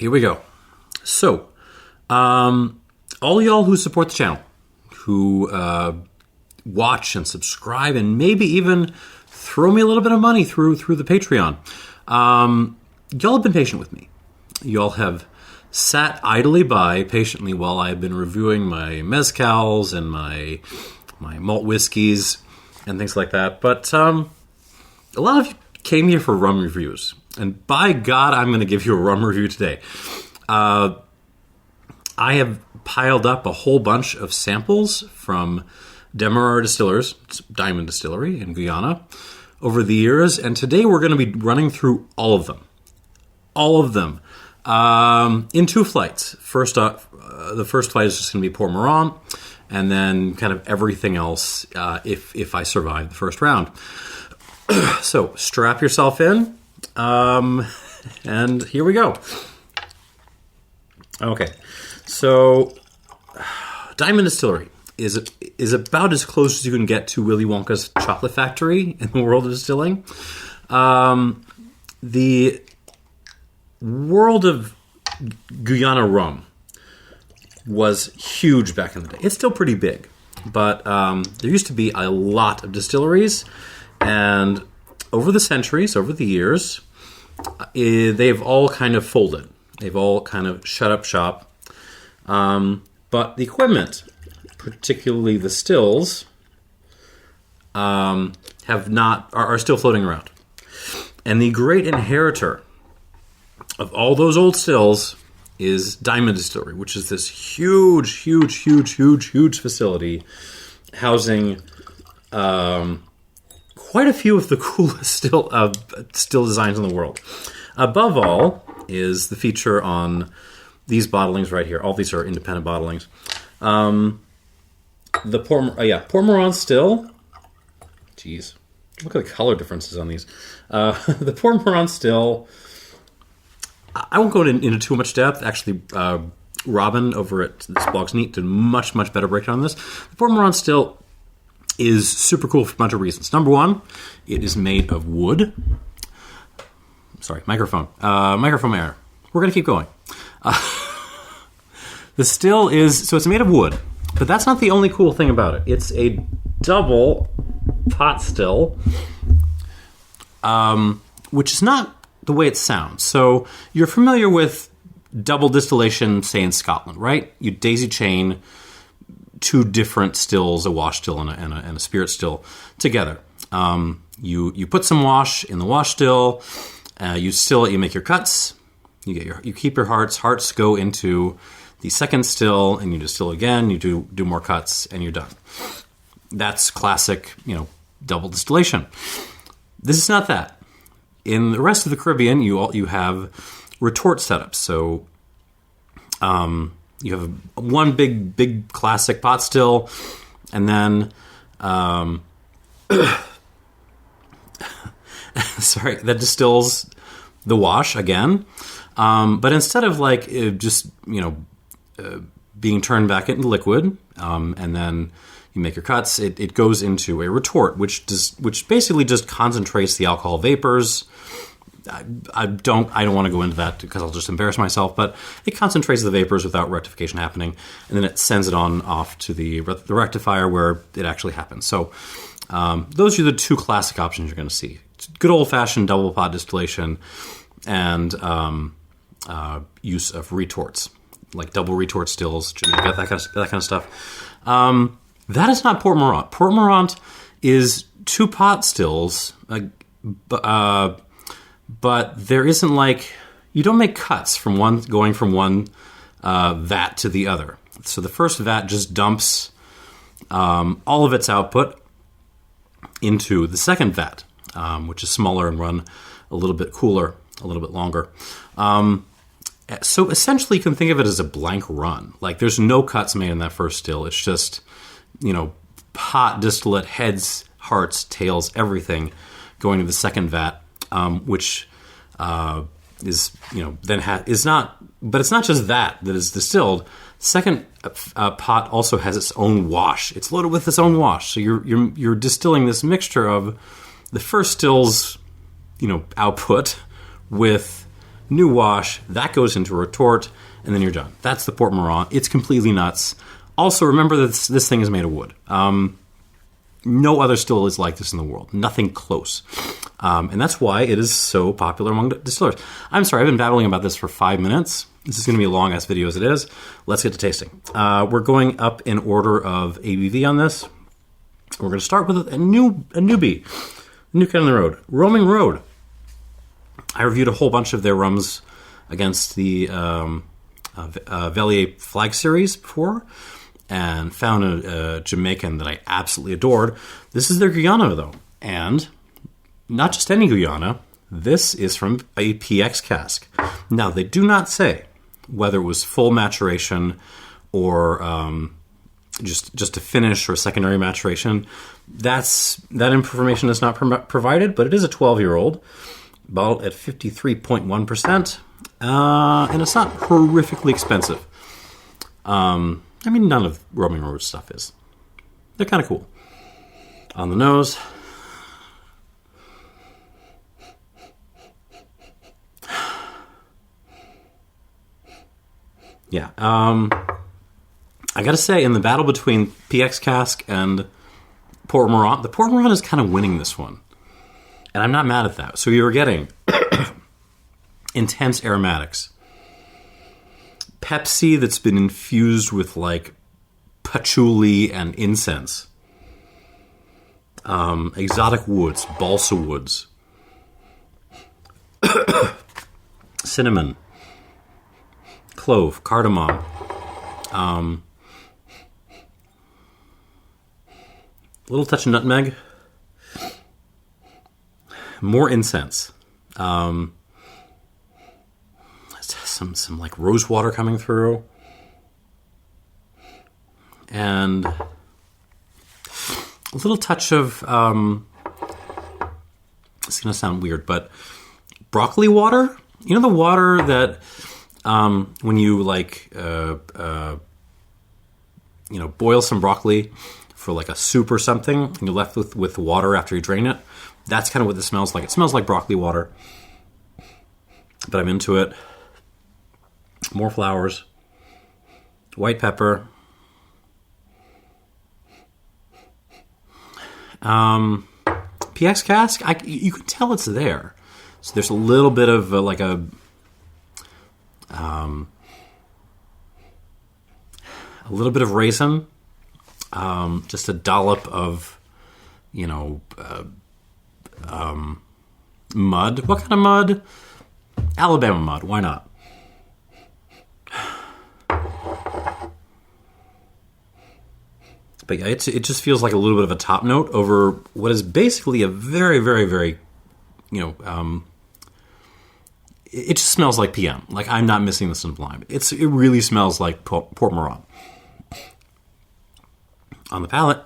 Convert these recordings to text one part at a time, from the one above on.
here we go. So, all y'all who support the channel, who watch and subscribe, and maybe even throw me a little bit of money through the Patreon, y'all have been patient with me. Y'all have sat idly by patiently while I've been reviewing my mezcals and my malt whiskeys and things like that. But a lot of you came here for rum reviews. And by God, I'm going to give you a rum review today. I have piled up a whole bunch of samples from Demerara Distillers, Diamond Distillery in Guyana, over the years. And today we're going to be running through all of them. All of them. In two flights. First up, the first flight is just going to be Port Mourant, and then kind of everything else if I survive the first round. So strap yourself in, and here we go. Okay, so Diamond Distillery is about as close as you can get to Willy Wonka's chocolate factory in the world of distilling. The world of Guyana rum was huge back in the day. It's still pretty big, but there used to be a lot of distilleries, and over the centuries, over the years, they've all kind of folded. They've all kind of shut up shop. But the equipment, particularly the stills, are still floating around. And the great inheritor of all those old stills is Diamond Distillery, which is this huge facility housing quite a few of the coolest still designs in the world. Above all is the feature on these bottlings right here. All these are independent bottlings. The Port Mourant still. Jeez, look at the color differences on these. The Port Mourant still. I won't go into too much depth. Actually, Robin over at This Blog's Neat did much better breakdown on this. The Port Mourant still is super cool for a bunch of reasons. Number one, it is made of wood. Sorry, microphone error. We're going to keep going. The still is, so it's made of wood, but that's not the only cool thing about it. It's a double pot still, which is not the way it sounds. So you're familiar with double distillation, say in Scotland, right? You daisy chain two different stills, a wash still and a spirit still together. You put some wash in the wash still, you still it, you make your cuts, you keep your hearts. Hearts go into the second still, and you distill again. You do more cuts, and you're done. That's classic, double distillation. This is not that. In the rest of the Caribbean, you have retort setups. So you have one big classic pot still, and then sorry, that distills the wash again. But instead of being turned back into liquid, and then you make your cuts, it goes into a retort, which basically just concentrates the alcohol vapors. I don't want to go into that because I'll just embarrass myself, but it concentrates the vapors without rectification happening, and then it sends it off to the rectifier where it actually happens. So those are the two classic options you're going to see. Good old-fashioned double pot distillation and use of retorts, like double retort stills, Jamaica, that kind of stuff. That is not Port Mourant. Port Mourant is two pot stills, but there isn't you don't make cuts from going from one vat to the other. So the first vat just dumps all of its output into the second vat, which is smaller and run a little bit cooler, a little bit longer. So essentially you can think of it as a blank run. There's no cuts made in that first still. It's just, pot distillate, heads, hearts, tails, everything going to the second vat, which is, is not, but it's not just that is distilled. Second pot also has its own wash. It's loaded with its own wash. So you're distilling this mixture of the first still's, output with new wash, that goes into a retort, and then you're done. That's the Port Mourant. It's completely nuts. Also, remember that this thing is made of wood. No other still is like this in the world. Nothing close. And that's why it is so popular among distillers. I'm sorry, I've been babbling about this for 5 minutes. This is going to be a long-ass video as it is. Let's get to tasting. We're going up in order of ABV on this. We're going to start with a newbie, a new kid on the road, Roaming Road. I reviewed a whole bunch of their rums against the Velier Flag Series before, and found a Jamaican that I absolutely adored. This is their Guyana, though. And not just any Guyana. This is from a PX cask. Now, they do not say whether it was full maturation or just a finish or a secondary maturation. That information is not provided, but it is a 12-year-old, bottled at 53.1%, and it's not horrifically expensive. I mean, none of Roaming Road stuff is. They're kind of cool. On the nose. Yeah. I gotta say, in the battle between PX Cask and Port Mourant, the Port Mourant is kind of winning this one. And I'm not mad at that. So you're getting intense aromatics. Pepsi that's been infused with like patchouli and incense. Exotic woods, balsa woods. Cinnamon. Clove, cardamom. A little touch of nutmeg. More incense. Some like rose water coming through. And a little touch of, it's going to sound weird, but broccoli water. You know the water that when you like, boil some broccoli for like a soup or something, and you're left with water after you drain it. That's kind of what this smells like. It smells like broccoli water, but I'm into it. More flowers, white pepper, PX cask. You can tell it's there. So there's a little bit of a little bit of raisin, just a dollop of, mud. What kind of mud? Alabama mud. Why not? But yeah, it just feels like a little bit of a top note over what is basically a very, very, very, it just smells like PM. Like, I'm not missing this in blind. It really smells like Port Mourant. On the palate.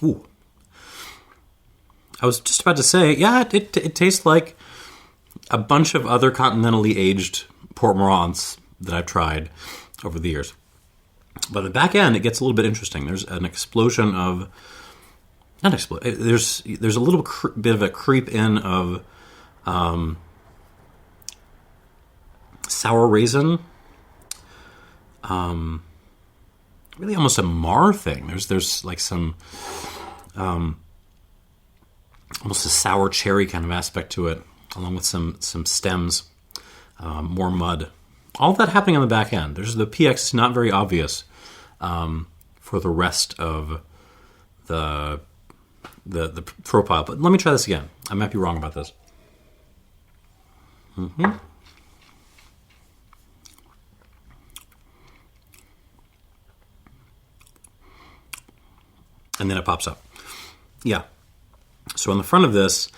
Ooh. I was just about to say, yeah, it tastes like a bunch of other continentally aged Port Mourants that I've tried over the years. But the back end, it gets a little bit interesting. There's an explosion of... Not explosion. There's a little bit of a creep in of sour raisin. Really almost a Mar thing. There's like some... almost a sour cherry kind of aspect to it, along with some stems, more mud. All of that happening on the back end. There's the PX is not very obvious for the rest of the profile. But let me try this again. I might be wrong about this. Mm-hmm. And then it pops up. Yeah. So on the front of this,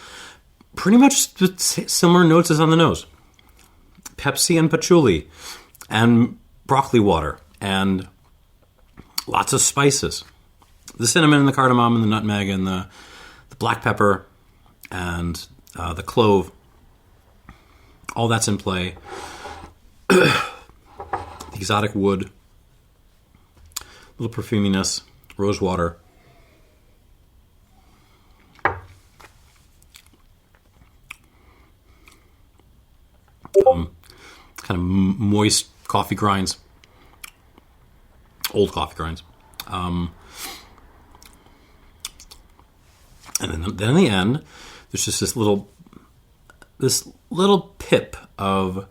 pretty much similar notes as on the nose. Pepsi and patchouli and broccoli water and lots of spices. The cinnamon and the cardamom and the nutmeg and the black pepper and the clove. All that's in play. The exotic wood, little perfuminess, rose water. Kind of moist coffee grinds, old coffee grinds. And then in the end, there's just this little pip of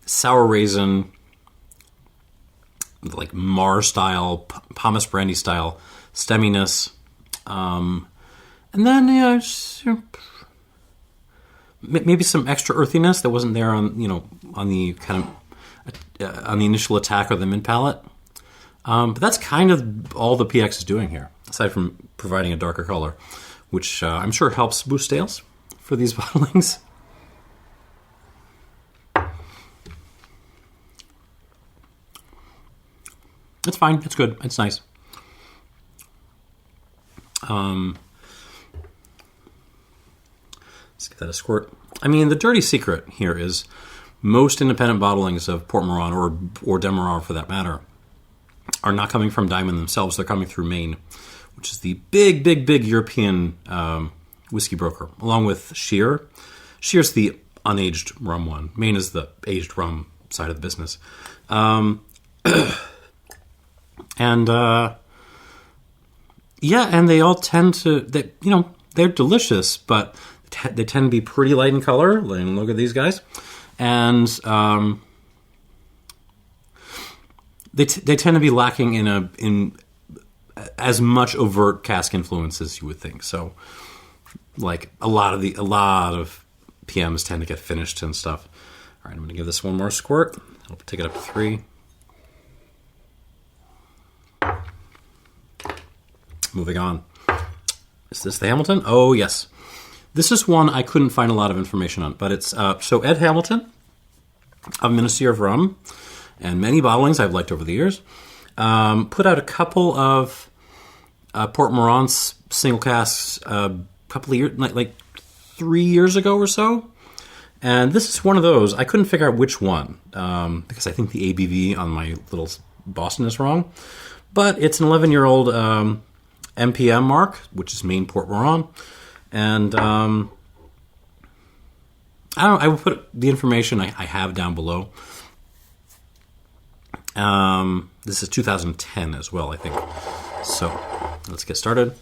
sour raisin, like Mars style, pomace brandy style stemminess, and then maybe some extra earthiness that wasn't there on the kind of on the initial attack of the mid palate. But that's kind of all the PX is doing here, aside from providing a darker color, which I'm sure helps boost sales for these bottlings. It's fine. It's good. It's nice. Let's give that a squirt. I mean, the dirty secret here is most independent bottlings of Port Mourant or Demerara, for that matter, are not coming from Diamond themselves. They're coming through Maine, which is the big European whiskey broker, along with Shear. Shear's the unaged rum one. Maine is the aged rum side of the business. And they all tend to, they're delicious, but they tend to be pretty light in color. Look at these guys. And they tend to be lacking in as much overt cask influence as you would think. So, like a lot of PMs tend to get finished and stuff. All right, I'm going to give this one more squirt. I'll take it up to 3. Moving on. Is this the Hamilton? Oh, yes. This is one I couldn't find a lot of information on, but it's so Ed Hamilton of Ministry of Rum and many bottlings I've liked over the years put out a couple of Port Mourant's single casks a couple of years, like 3 years ago or so. And this is one of those. I couldn't figure out which one because I think the ABV on my little Boston is wrong. But it's an 11-year-old MPM Mark, which is Maine Port Mourant. And I will put the information I have down below. This is 2010 as well, I think. So let's get started.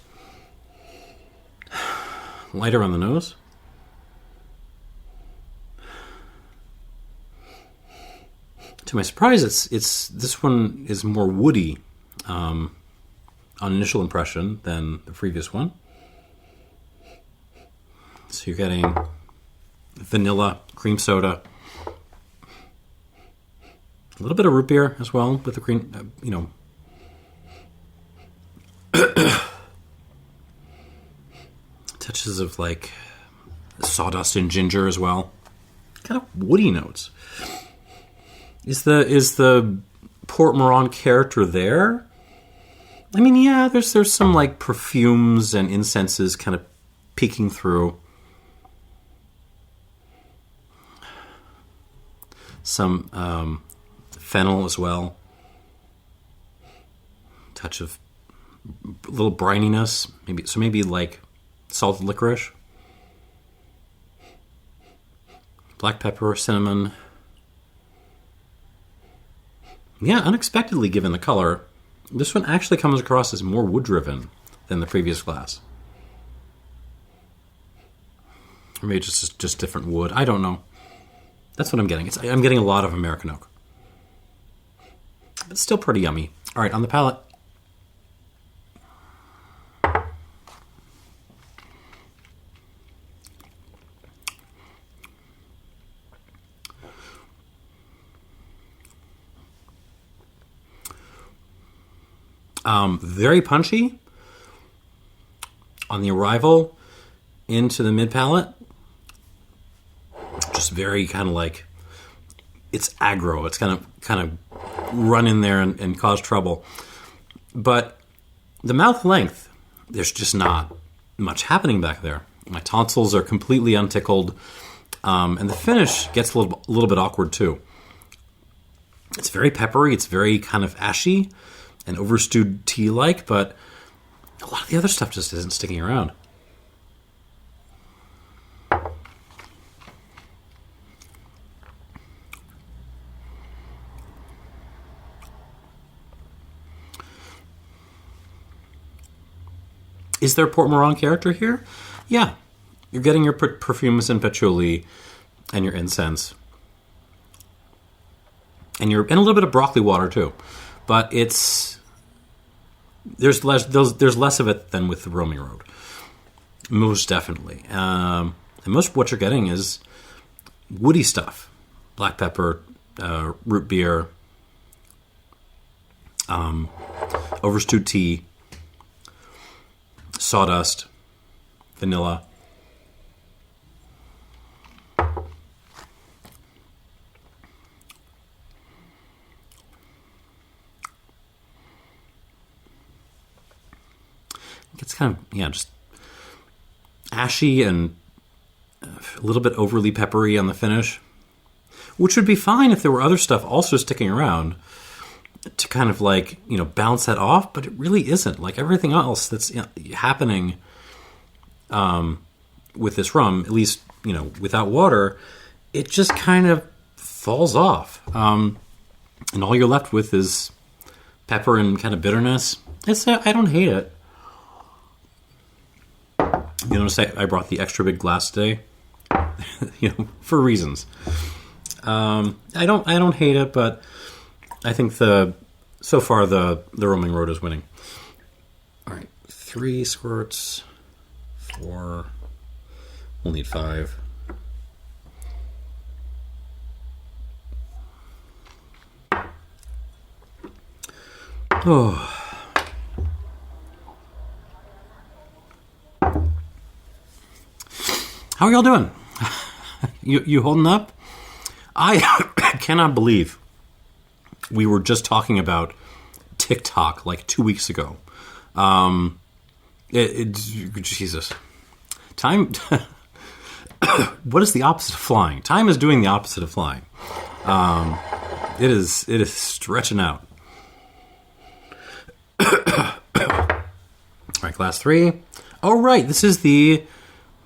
Lighter on the nose. To my surprise, it's this one is more woody on initial impression than the previous one. So you're getting vanilla, cream soda, a little bit of root beer as well with the cream, touches of like sawdust and ginger as well. Kind of woody notes. Is the Port Mourant character there? I mean, yeah, there's some like perfumes and incenses kind of peeking through. Some fennel as well. Touch of a little brininess, maybe like salted licorice. Black pepper, cinnamon. Yeah, unexpectedly given the color, this one actually comes across as more wood-driven than the previous glass. Or maybe just different wood. I don't know. That's what I'm getting. I'm getting a lot of American oak. But still pretty yummy. All right, on the palate. Very punchy on the arrival into the mid palate. Just very kind of like it's aggro. It's kind of run in there and cause trouble. But the mouth length, there's just not much happening back there. My tonsils are completely untickled, and the finish gets a little bit awkward too. It's very peppery. It's very kind of ashy and overstewed tea-like, but a lot of the other stuff just isn't sticking around. Is there Port Mourant character here? Yeah. You're getting your perfumes and patchouli and your incense. And a little bit of broccoli water too. But there's less of it than with the Romy Road. Most definitely. And most of what you're getting is woody stuff. Black pepper, root beer, overstewed tea, sawdust, vanilla. It's kind of, just ashy and a little bit overly peppery on the finish, which would be fine if there were other stuff also sticking around to kind of balance that off, but it really isn't. Like everything else that's happening with this rum, at least, without water, it just kind of falls off. And all you're left with is pepper and kind of bitterness. I don't hate it. You notice I brought the extra big glass today, for reasons. I don't hate it, but I think so far the Roaming Road is winning. All right, 3 squirts, 4. We'll need 5. Oh. How are y'all doing? You holding up? I cannot believe we were just talking about TikTok like 2 weeks ago. Jesus. Time. What is the opposite of flying? Time is doing the opposite of flying. It is stretching out. All right, glass 3. Oh, right. This is the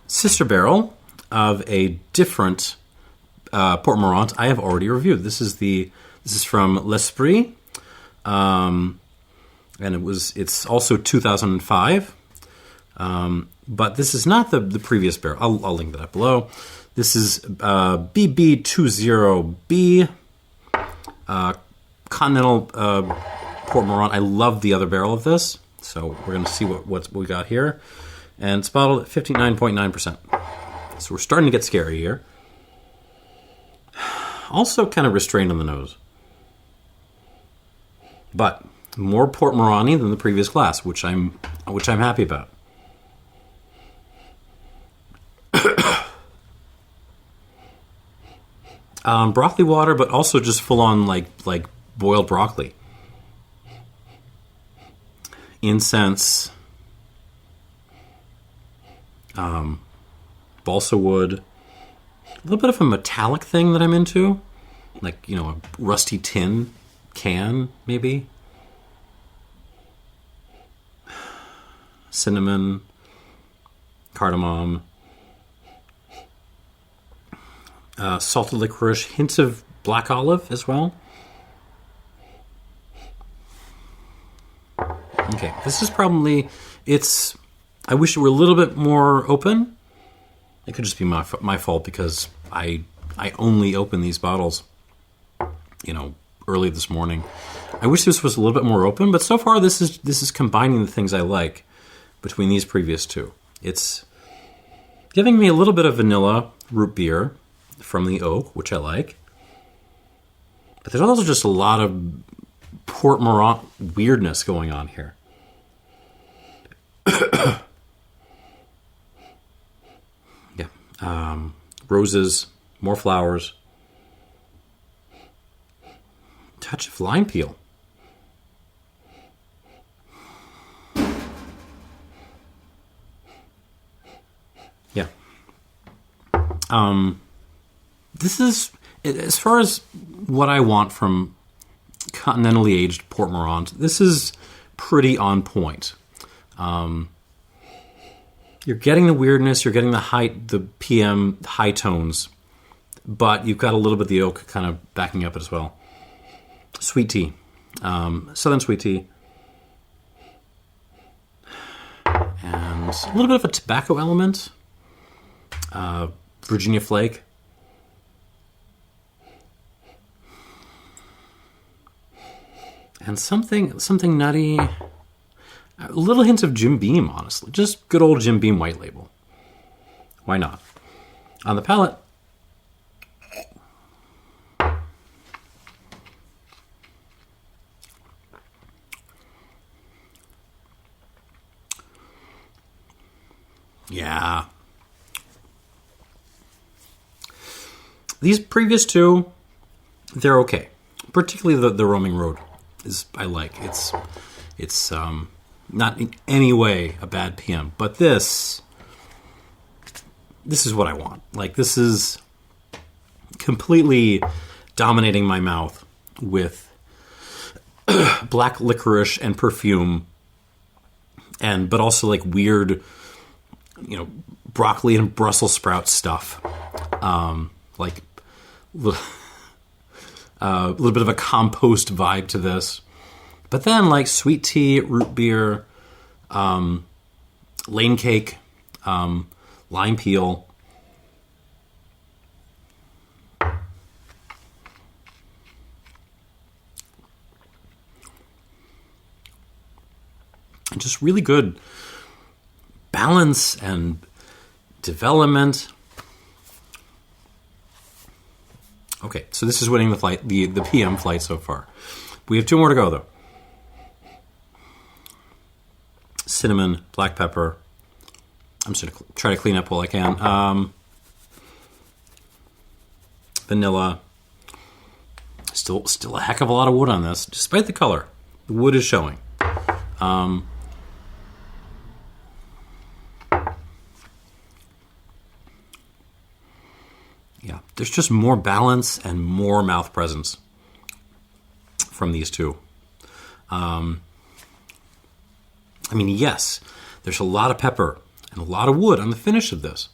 sister barrel of a different Port Mourant I have already reviewed. This is from L'Esprit, and it's also 2005. But this is not the previous barrel. I'll link that up below. This is BB20B Continental Port Mourant. I love the other barrel of this, so we're going to see what we got here. And it's bottled at 59.9%. So we're starting to get scary here. Also kind of restrained on the nose. But more Port Mourant than the previous glass, which I'm happy about. Broccoli water, but also just full on like boiled broccoli. Incense. Balsa wood, a little bit of a metallic thing that I'm into, like a rusty tin can maybe. Cinnamon, cardamom, salted licorice, hints of black olive as well. Okay, this is probably I wish it were a little bit more open. It could just be my fault because I only open these bottles, early this morning. I wish this was a little bit more open, but so far this is combining the things I like between these previous two. It's giving me a little bit of vanilla root beer from the oak, which I like. But there's also just a lot of Port Mourant weirdness going on here. Roses, more flowers, touch of lime peel. Yeah. This is, as far as what I want from continentally aged Port Mourant. This is pretty on point. You're getting the weirdness, you're getting the PM high tones, but you've got a little bit of the oak kind of backing up it as well. Sweet tea. Southern sweet tea. And a little bit of a tobacco element. Virginia flake. And something nutty. A little hint of Jim Beam, honestly. Just good old Jim Beam white label. Why not? On the palate. Yeah. These previous two, they're okay. Particularly the Roaming Road I like. It's not in any way a bad PM, but this is what I want. Like, this is completely dominating my mouth with black licorice and perfume, but also like weird, broccoli and Brussels sprout stuff. Like a little bit of a compost vibe to this. But then like sweet tea, root beer, lane cake, lime peel. And just really good balance and development. Okay, so this is winning the flight, the PM flight so far. We have two more to go, though. Cinnamon, black pepper. I'm just going to try to clean up while I can. Vanilla. Still a heck of a lot of wood on this, despite the color. The wood is showing. Yeah, there's just more balance and more mouth presence from these two. Yes, there's a lot of pepper and a lot of wood on the finish of this.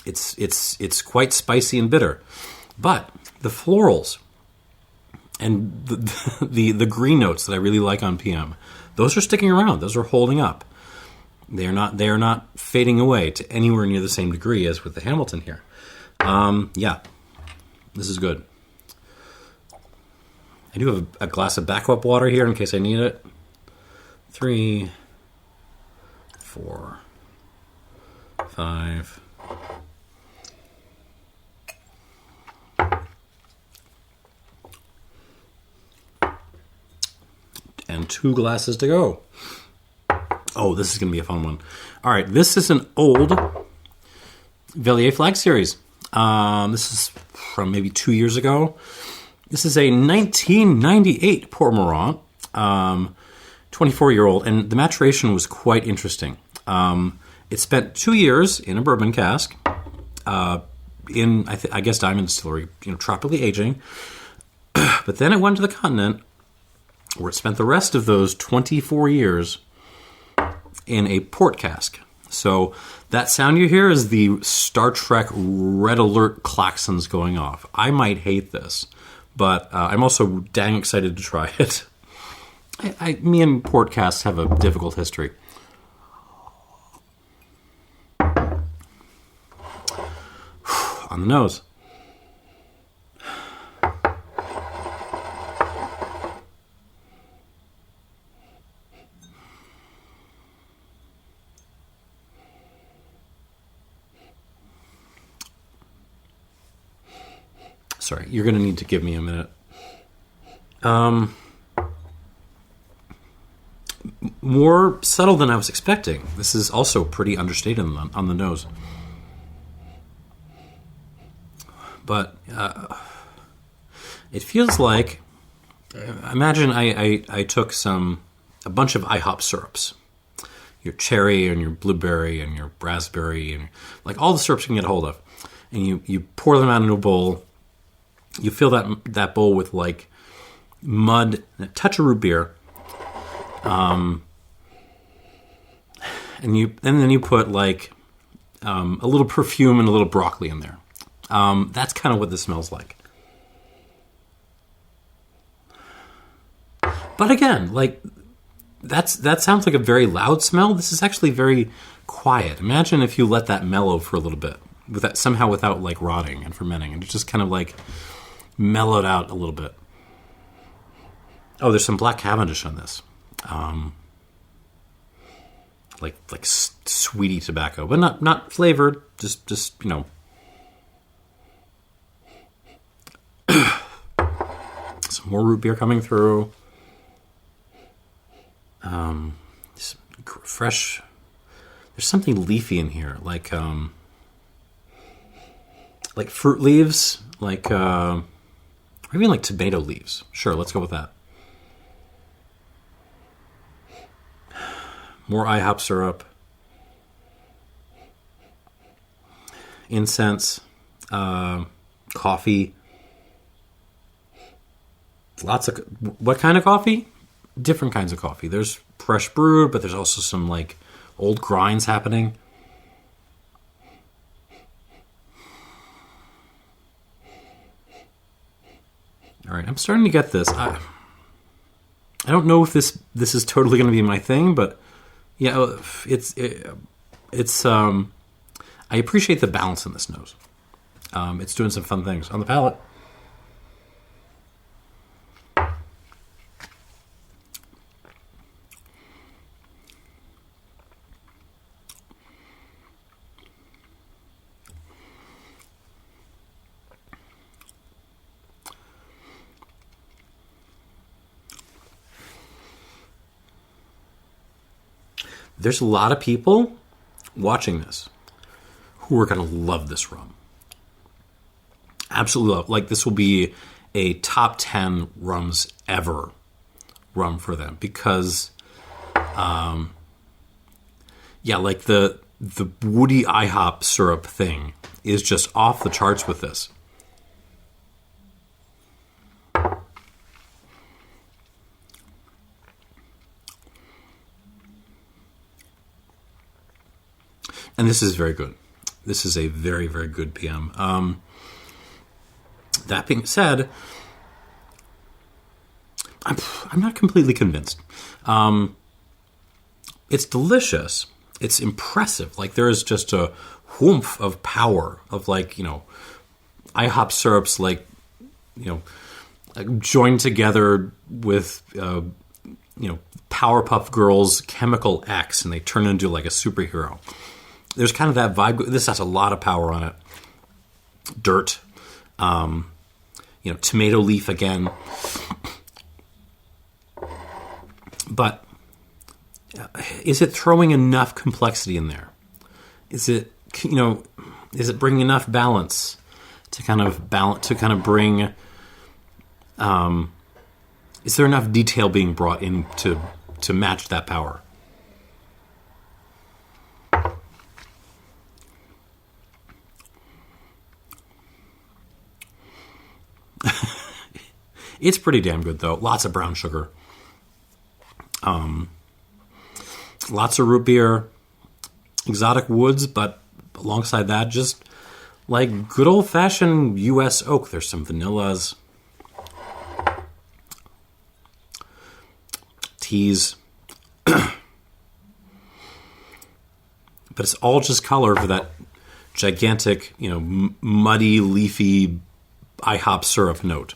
It's quite spicy and bitter, but the florals and the green notes that I really like on PM, those are sticking around. Those are holding up. They are not fading away to anywhere near the same degree as with the Hamilton here. Yeah, this is good. I do have a glass of backup water here in case I need it. 3, 4, 5. And 2 glasses to go. Oh, this is going to be a fun one. All right, this is an old Vellier Flag series. This is from maybe 2 years ago. This is a 1998 Port Mourant, 24-year-old, and the maturation was quite interesting. It spent 2 years in a bourbon cask, in I guess Diamond Distillery, tropically aging. But then it went to the continent, where it spent the rest of those 24 years in a port cask. So that sound you hear is the Star Trek red alert klaxons going off. I might hate this, but I'm also dang excited to try it. Me and port casks have a difficult history. On the nose. Sorry, you're going to need to give me a minute. More subtle than I was expecting. This is also pretty understated on the nose. But it feels like, imagine I took a bunch of IHOP syrups. Your cherry and your blueberry and your raspberry and like all the syrups you can get a hold of. And you pour them out into a bowl. You fill that bowl with like mud, and a touch of root beer. And then you put like a little perfume and a little broccoli in there. That's kind of what this smells like. But again, like that sounds like a very loud smell. This is actually very quiet. Imagine if you let that mellow for a little bit, without like rotting and fermenting, and it just kind of like mellowed out a little bit. Oh, there's some black Cavendish on this, like sweetie tobacco, but not flavored. Just you know. Some more root beer coming through. Fresh. There's something leafy in here, like fruit leaves, like maybe like tomato leaves. Sure, let's go with that. More IHOP syrup, incense, coffee. Lots of what kind of coffee? Different kinds of coffee. There's fresh brewed, but there's also some like old grinds happening. All right, I'm starting to get this. I don't know if this is totally going to be my thing, but yeah, it's. I appreciate the balance in this nose. It's doing some fun things on the palate. There's a lot of people watching this who are going to love this rum. Absolutely love. Like, this will be a top 10 rums ever rum for them because, like the woody IHOP syrup thing is just off the charts with this. And this is very good. This is a very, very good PM. That being said, I'm not completely convinced. It's delicious. It's impressive. Like, there is just a whoomph of power of, like, you know, IHOP syrups, like, you know, joined together with, Powerpuff Girls Chemical X, and they turn into, like, a superhero. There's kind of that vibe. This has a lot of power on it. Dirt, tomato leaf again. But is it throwing enough complexity in there? Is it bringing enough balance to kind of bring? Is there enough detail being brought in to match that power? It's pretty damn good, though. Lots of brown sugar. Lots of root beer. Exotic woods, but alongside that, just like good old-fashioned U.S. oak. There's some vanillas. Teas. But it's all just color for that gigantic, muddy, leafy IHOP syrup note.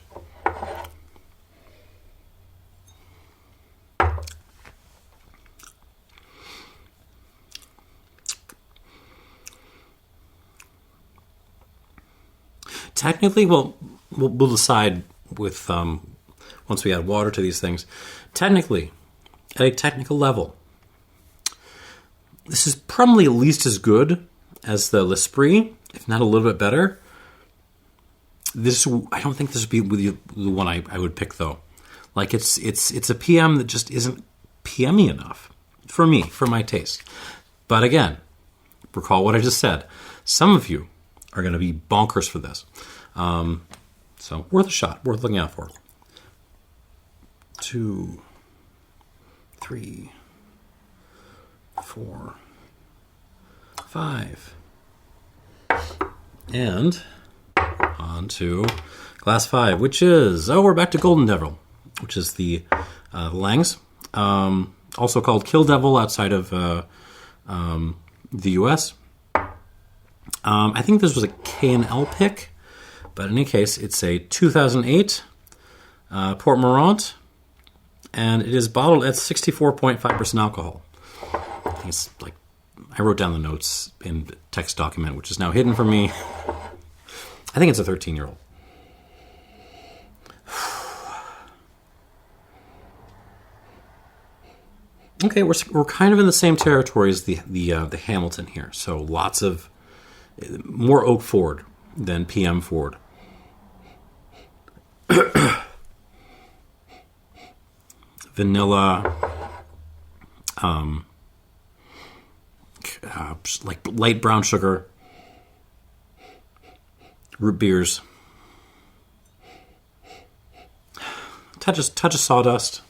Technically, we'll decide with once we add water to these things. Technically, at a technical level, this is probably at least as good as the L'Esprit, if not a little bit better. I don't think this would be the one I would pick, though. Like, it's a PM that just isn't PM-y enough for me, for my taste. But again, recall what I just said. Some of you are going to be bonkers for this. So worth a shot, worth looking out for. 2, 3, 4, 5. And on to glass 5, which is, we're back to Golden Devil, which is the Langs, also called Kill Devil outside of the U.S. I think this was a K&L pick, but in any case, it's a 2008 Port Mourant, and it is bottled at 64.5% alcohol. I think it's like, I wrote down the notes in the text document, which is now hidden from me. I think it's a 13-year-old. Okay, we're kind of in the same territory as the Hamilton here. So lots of more oak forward than PM forward. Vanilla, like light brown sugar, root beers, touch of sawdust,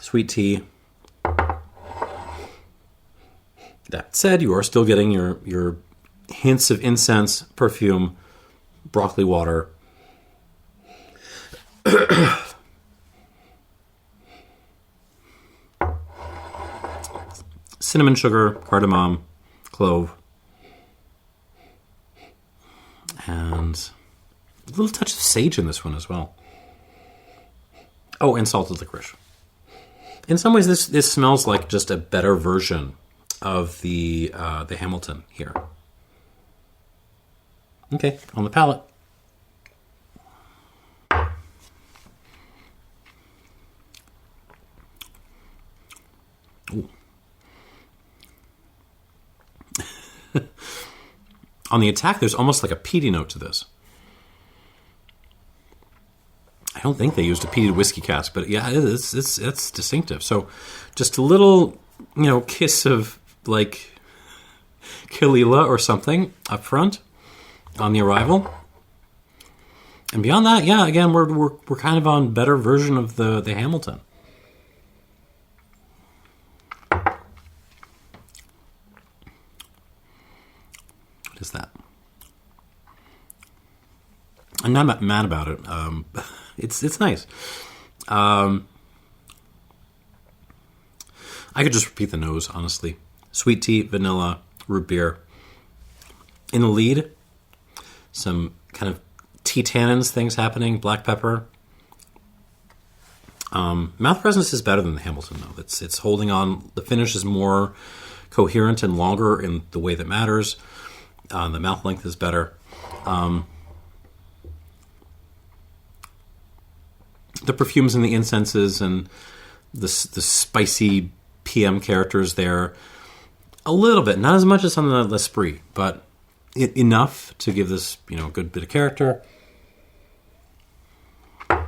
sweet tea. That said, you are still getting your hints of incense, perfume, broccoli water. Cinnamon sugar, cardamom, clove, and a little touch of sage in this one as well. Oh, and salted licorice. In some ways, this smells like just a better version of the Hamilton here. Okay, on the palate. Ooh. On the attack, there's almost like a peaty note to this. I don't think they used a peated whiskey cask, but yeah, it's distinctive. So just a little, kiss of like Kalila or something up front on the arrival. And beyond that, yeah, again, we're kind of on better version of the Hamilton. What is that? I'm not mad about it. It's nice. I could just repeat the nose, honestly. Sweet tea, vanilla, root beer. In the lead, some kind of tea tannins things happening, black pepper. Mouth presence is better than the Hamilton, though. It's holding on. The finish is more coherent and longer in the way that matters. The mouth length is better. The perfumes and the incenses and the spicy PM characters there, a little bit, not as much as on the L'Esprit, but enough to give this, a good bit of character. Yeah,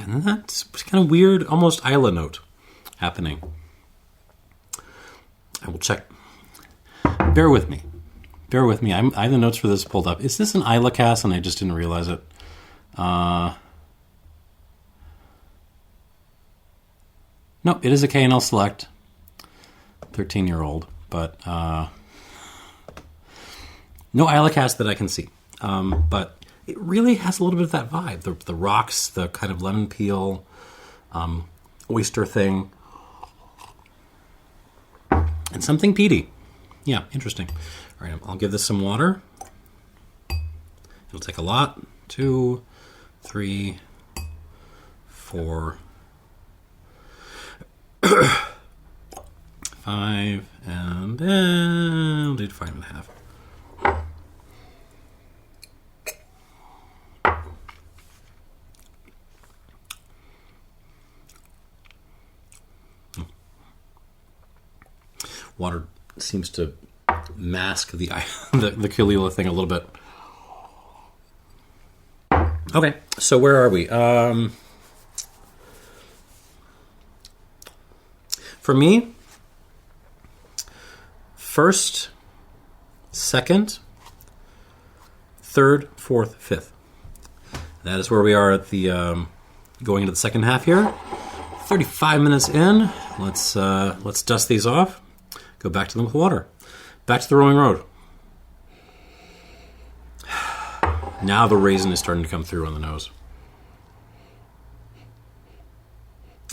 and that's kind of weird, almost Isla note happening. I will check. Bear with me. I have the notes for this pulled up. Is this an Isla cask and I just didn't realize it? No, it is a K&L Select. 13-year-old, but no Isla cask that I can see. But it really has a little bit of that vibe. The rocks, the kind of lemon peel, oyster thing. And something peaty. Yeah, interesting. All right, I'll give this some water. It'll take a lot. 2, 3, 4, 5, and then I'll do 5.5. Water seems to mask the Kalila thing a little bit. Okay, so where are we? For me, first, second, third, fourth, fifth. That is where we are at the going into the second half here. 35 minutes in. Let's dust these off. Go back to them with water. Back to the rolling road. Now the raisin is starting to come through on the nose.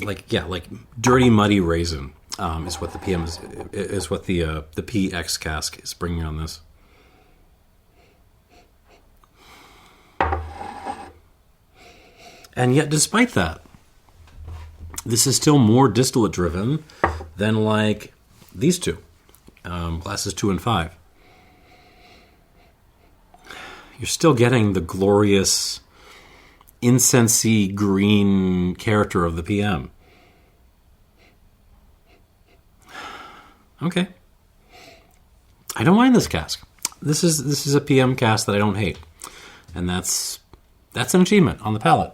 Like dirty, muddy raisin is what the PM is what the PX cask is bringing on this. And yet, despite that, this is still more distillate driven than like these two, glasses 2 and 5. You're still getting the glorious incensey green character of the PM. Okay. I don't mind this cask. This is a PM cask that I don't hate. And that's an achievement on the palate.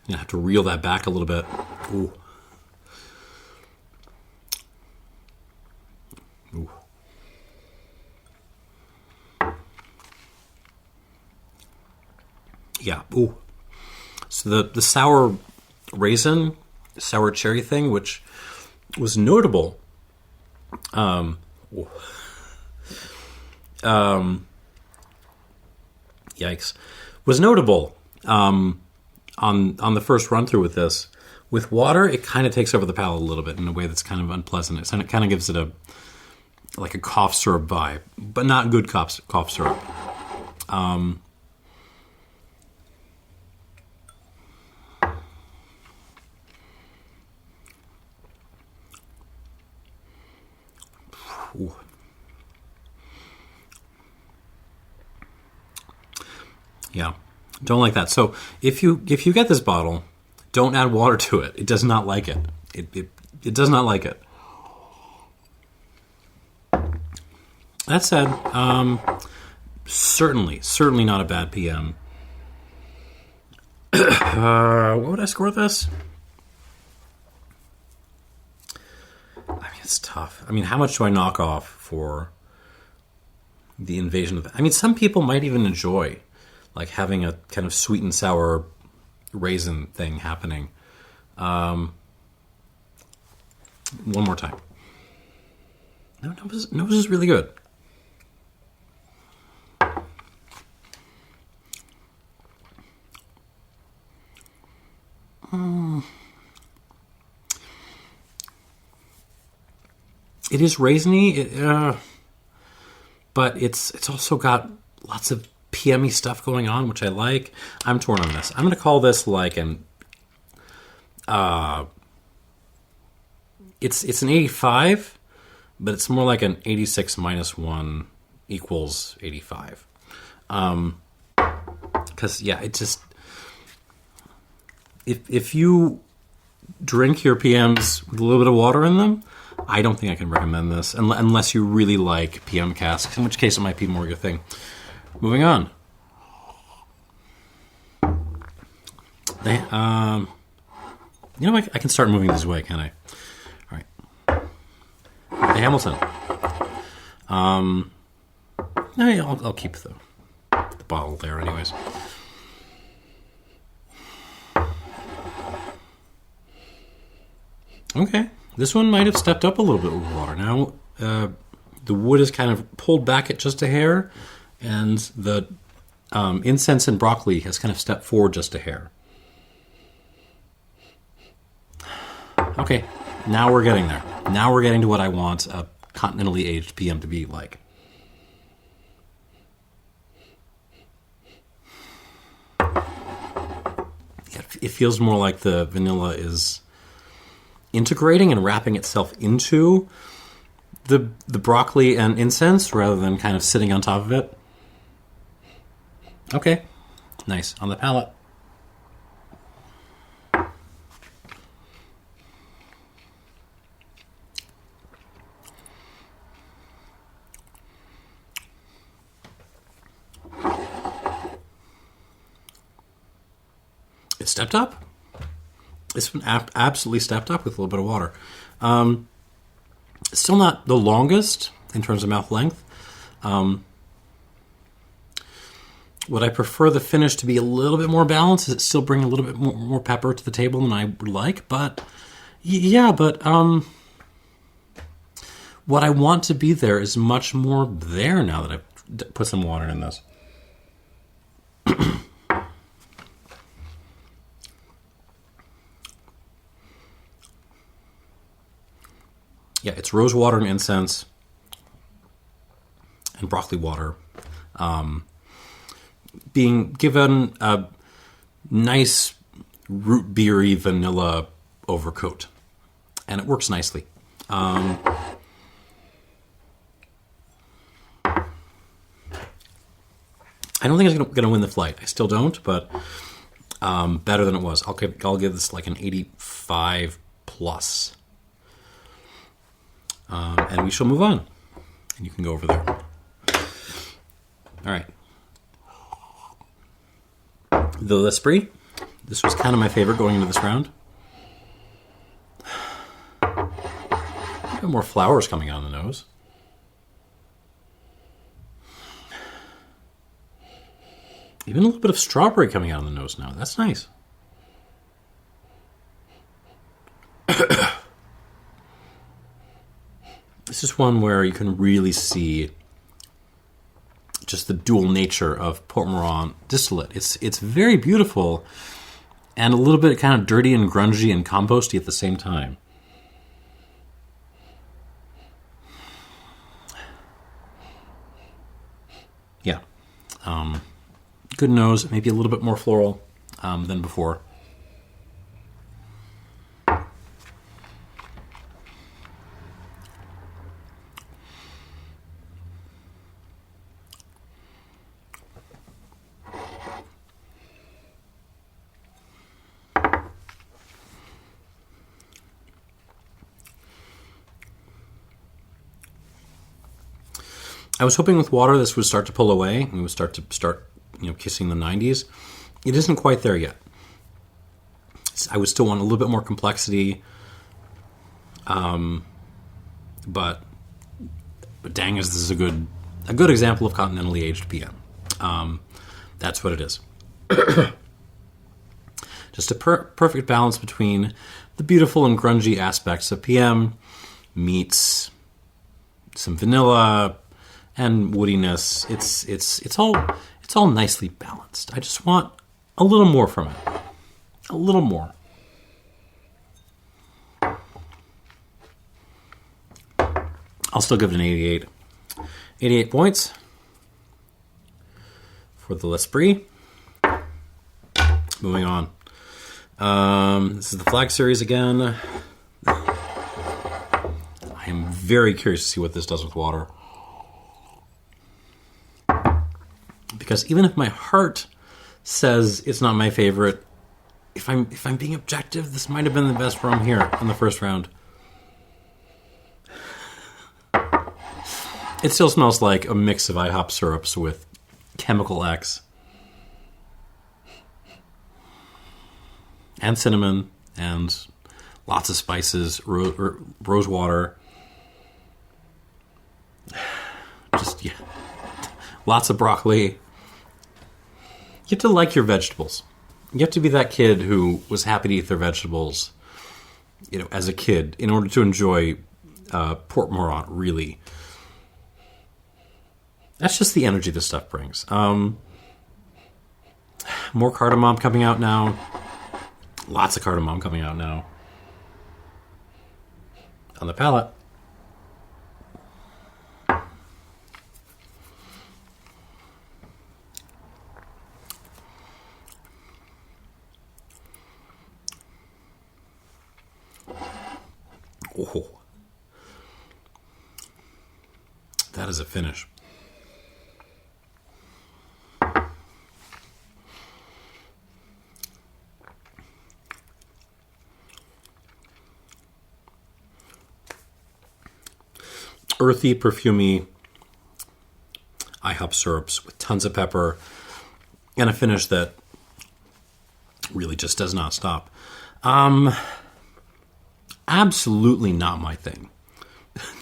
You have to reel that back a little bit. Ooh. Ooh. Yeah. Ooh. So the sour raisin, sour cherry thing, which was notable. Yikes. Was notable on the first run through with this. With water, it kind of takes over the palate a little bit in a way that's kind of unpleasant. It kind of gives it a cough syrup vibe, but not good cough syrup. Ooh. Yeah, don't like that. So if you get this bottle, don't add water to it. It does not like it. It does not like it. That said, certainly not a bad PM. What would I score this? I mean, it's tough. I mean, how much do I knock off for the invasion of... I mean, some people might even enjoy like having a kind of sweet and sour raisin thing happening. One more time. Nose is really good. It is raisiny, but it's also got lots of PM-y stuff going on, which I like. I'm torn on this. I'm going to call this like an... It's an 85, but it's more like an 86 minus 1 equals 85. Because, yeah, it just... If you drink your PMs with a little bit of water in them, I don't think I can recommend this, unless you really like PM casks, in which case it might be more your thing. Moving on. You know, I can start moving this way, can I? All right. The Hamilton. No, I'll keep the bottle there anyways. Okay. This one might have stepped up a little bit with water. Now, the wood is kind of pulled back at just a hair, and the incense and broccoli has kind of stepped forward just a hair. Okay, now we're getting there. Now we're getting to what I want a continentally aged PM to be like. It feels more like the vanilla is integrating and wrapping itself into the broccoli and incense rather than kind of sitting on top of it. Okay, nice. On the palate. It stepped up. It's been absolutely stepped up with a little bit of water. It's still not the longest in terms of mouth length. Would I prefer the finish to be a little bit more balanced? Does it still bring a little bit more pepper to the table than I would like? But what I want to be there is much more there now that I've put some water in this. Yeah, it's rose water and incense and broccoli water. Being given a nice root beery vanilla overcoat. And it works nicely. I don't think it's going to win the flight. I still don't, but better than it was. I'll give this like an 85 plus. And we shall move on. And you can go over there. All right. The L'Esprit. This was kind of my favorite going into this round. Got more flowers coming out of the nose. Even a little bit of strawberry coming out of the nose now. That's nice. This is one where you can really see just the dual nature of Port Mourant distillate. It's very beautiful and a little bit kind of dirty and grungy and composty at the same time. Yeah. Good nose, maybe a little bit more floral than before. I was hoping with water this would start to pull away and we would start kissing the 90s. It isn't quite there yet. I would still want a little bit more complexity. But dang, is this a good example of continentally aged PM. That's what it is. Just a perfect balance between the beautiful and grungy aspects of PM meets some vanilla and woodiness. It's all nicely balanced. I just want a little more from it. A little more. I'll still give it an 88. 88 points for the L'Esprit. Moving on. This is the Flag Series again. I am very curious to see what this does with water. Because even if my heart says it's not my favorite, if I'm being objective, this might have been the best rum here in the first round. It still smells like a mix of IHOP syrups with chemical X. And cinnamon, and lots of spices, rose water. Just, yeah. Lots of broccoli. You have to like your vegetables. You have to be that kid who was happy to eat their vegetables, as a kid, in order to enjoy Port Mourant, really. That's just the energy this stuff brings. More cardamom coming out now. Lots of cardamom coming out now. On the palate. Oh. That is a finish. Earthy, perfumey IHOP syrups with tons of pepper and a finish that Really just does not stop. Absolutely not my thing.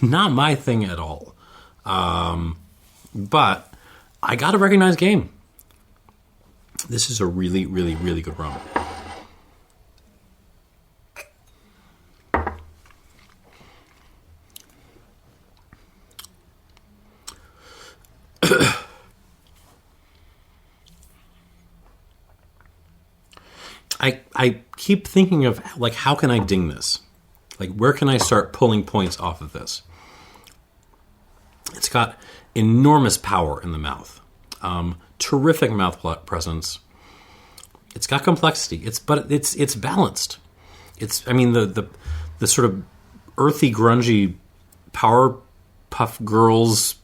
Not my thing at all. But I got to recognize game. This is a really, really, really good rum. I keep thinking of, like, how can I ding this? Like, where can I start pulling points off of this? It's got enormous power in the mouth. Terrific mouth presence. It's got complexity. It's balanced. The sort of earthy, grungy Powerpuff Girls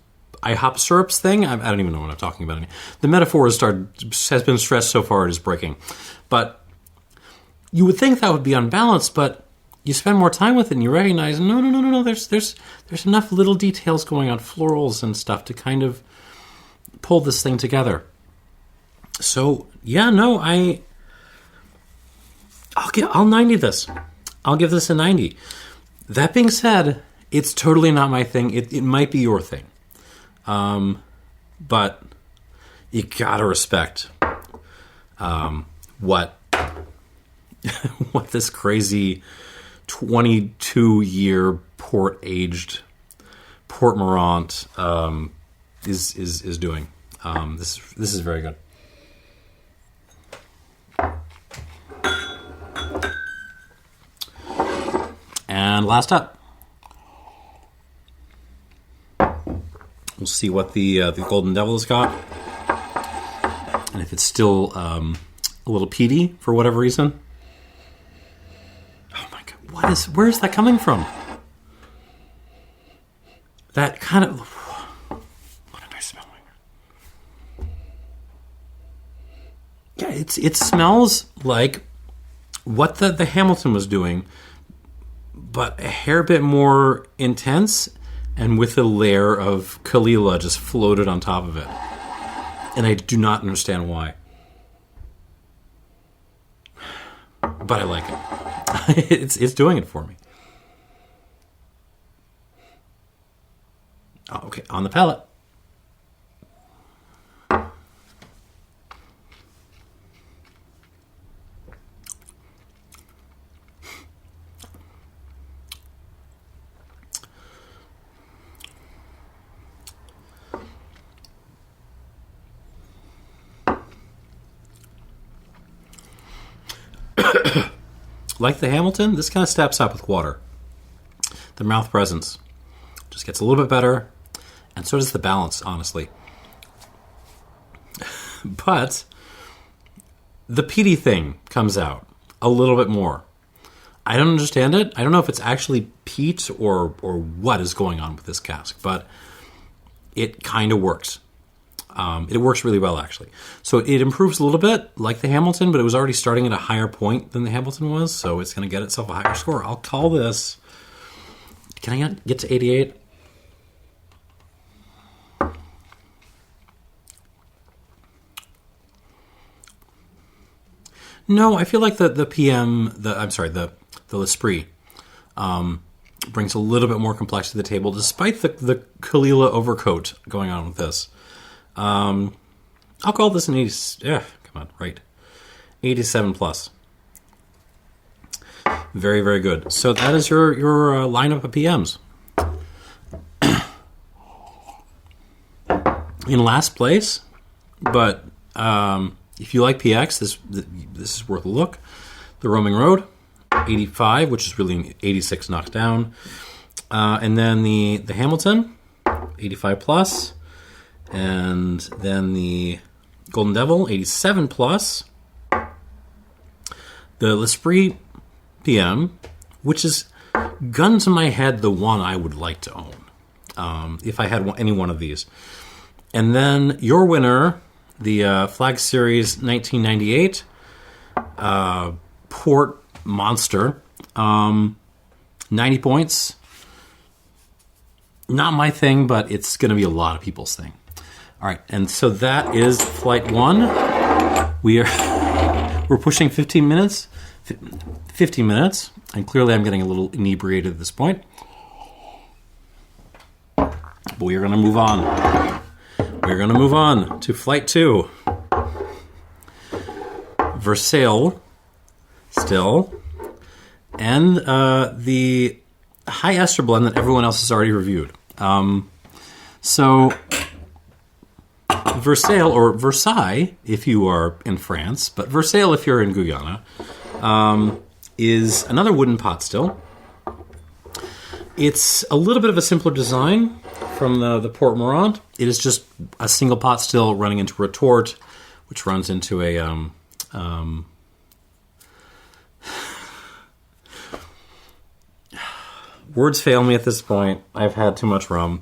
IHOP syrups thing. I don't even know what I'm talking about. The metaphor has been stressed so far it is breaking. But you would think that would be unbalanced, but you spend more time with it and you recognize, no. There's enough little details going on, florals and stuff, to kind of pull this thing together. So yeah, no, I'll 90 this. I'll give this a 90. That being said, it's totally not my thing. It might be your thing, but you gotta respect what this crazy 22-year port-aged Port Mourant is doing. This is very good. And last up, we'll see what the Golden Devil has got, and if it's still a little peaty for whatever reason. Where is that coming from? That kind of... What am I smelling? Yeah, it smells like what the Hamilton was doing, but a hair bit more intense and with a layer of Kalila just floated on top of it. And I do not understand why. But I like it. It's doing it for me. Oh, okay, on the palate. Like the Hamilton, this kind of steps up with water. The mouth presence just gets a little bit better, and so does the balance, honestly. But the peaty thing comes out a little bit more. I don't understand it. I don't know if it's actually peat or what is going on with this cask, but it kind of works. It works really well, actually. So it improves a little bit, like the Hamilton, but it was already starting at a higher point than the Hamilton was, so it's going to get itself a higher score. I'll call this... Can I get to 88? No, I feel like the L'Esprit brings a little bit more complexity to the table, despite the Kalila overcoat going on with this. I'll call this an 80. Yeah, come on, right. 87 plus. Very, very good. So that is your lineup of PMs. In last place, but if you like PX, this is worth a look. The Roaming Road, 85, which is really 86 knocked down. And then the Hamilton, 85 plus. And then the Golden Devil, 87 plus. The L'Esprit PM, which is, gun to my head, the one I would like to own, if I had any one of these. And then your winner, the Flag Series 1998 Port Monster, 90 points. Not my thing, but it's going to be a lot of people's thing. All right, and so that is Flight 1. We We're pushing 15 minutes. 15 minutes. And clearly I'm getting a little inebriated at this point. But we are going to move on. We're going to move on to Flight 2. Versailles, still. And the high ester blend that everyone else has already reviewed. So, Versailles, or Versailles, if you are in France, but Versailles if you're in Guyana, is another wooden pot still. It's a little bit of a simpler design from the Port Mourant. It is just a single pot still running into a retort, which runs into a... words fail me at this point. I've had too much rum.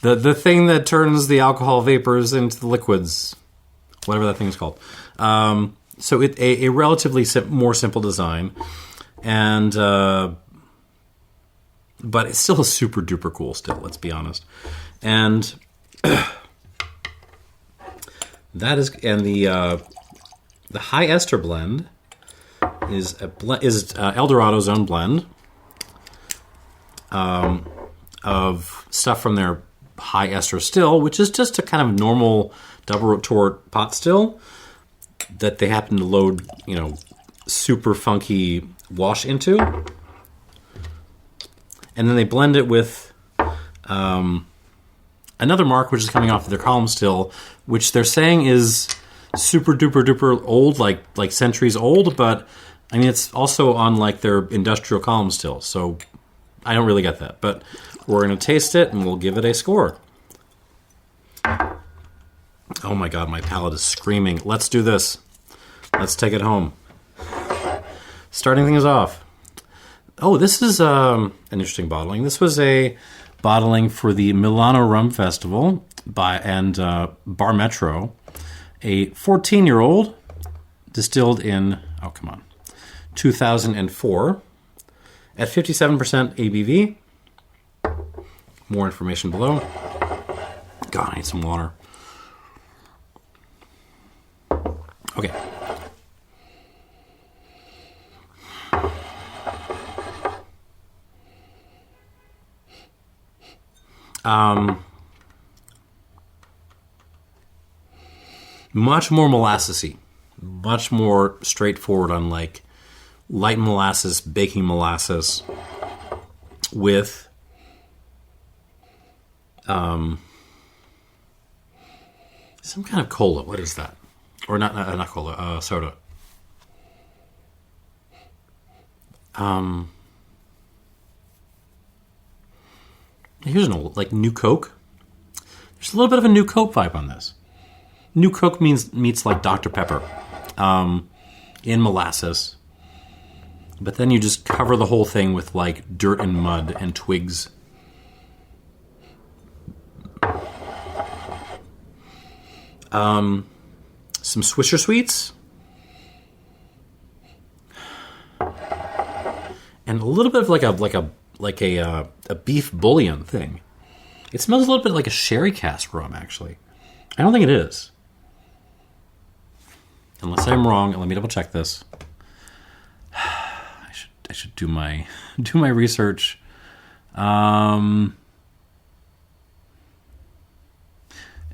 The thing that turns the alcohol vapors into the liquids, whatever that thing is called. So a relatively more simple design, and but it's still a super duper cool still. Let's be honest. And that is, and the high ester blend is Eldorado's own blend of stuff from their high ester still, which is just a kind of normal double retort pot still that they happen to load, super funky wash into. And then they blend it with another mark, which is coming off of their column still, which they're saying is super duper duper old, like centuries old, but I mean, it's also on like their industrial column still. So I don't really get that, but we're going to taste it and we'll give it a score. Oh my God, my palate is screaming. Let's do this. Let's take it home. Starting things off. Oh, this is an interesting bottling. This was a bottling for the Milano Rum Festival Bar Metro. A 14-year-old distilled in, 2004 at 57% ABV. More information below. God, I need some water. Okay. Much more molassesy. Much more straightforward on like light molasses, baking molasses with some kind of cola. What is that? Or not cola, soda. Here's an old, like New Coke. There's a little bit of a New Coke vibe on this. New Coke meets like Dr. Pepper in molasses. But then you just cover the whole thing with like dirt and mud and twigs. Some Swisher Sweets. And a little bit of like a beef bouillon thing. It smells a little bit like a sherry cask rum, actually. I don't think it is. Unless I'm wrong, and let me double check this. I should do my research. I'm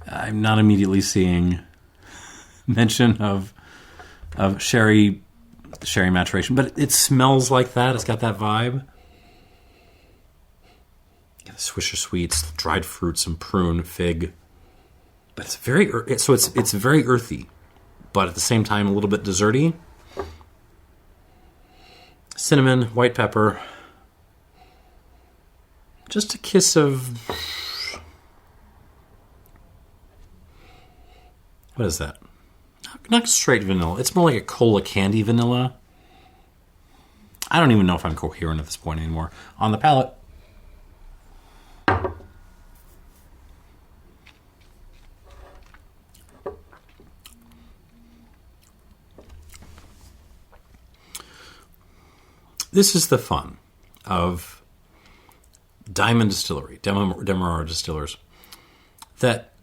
not immediately seeing mention of sherry maturation, but it smells like that. It's got that vibe. Yeah, the Swisher Sweets, dried fruit, some prune, fig. But it's very it's very earthy, but at the same time a little bit desserty. Cinnamon, white pepper, just a kiss of, what is that? Not straight vanilla. It's more like a cola candy vanilla. I don't even know if I'm coherent at this point anymore. On the palate. This is the fun of Diamond Distillery, Demerara Distillers, that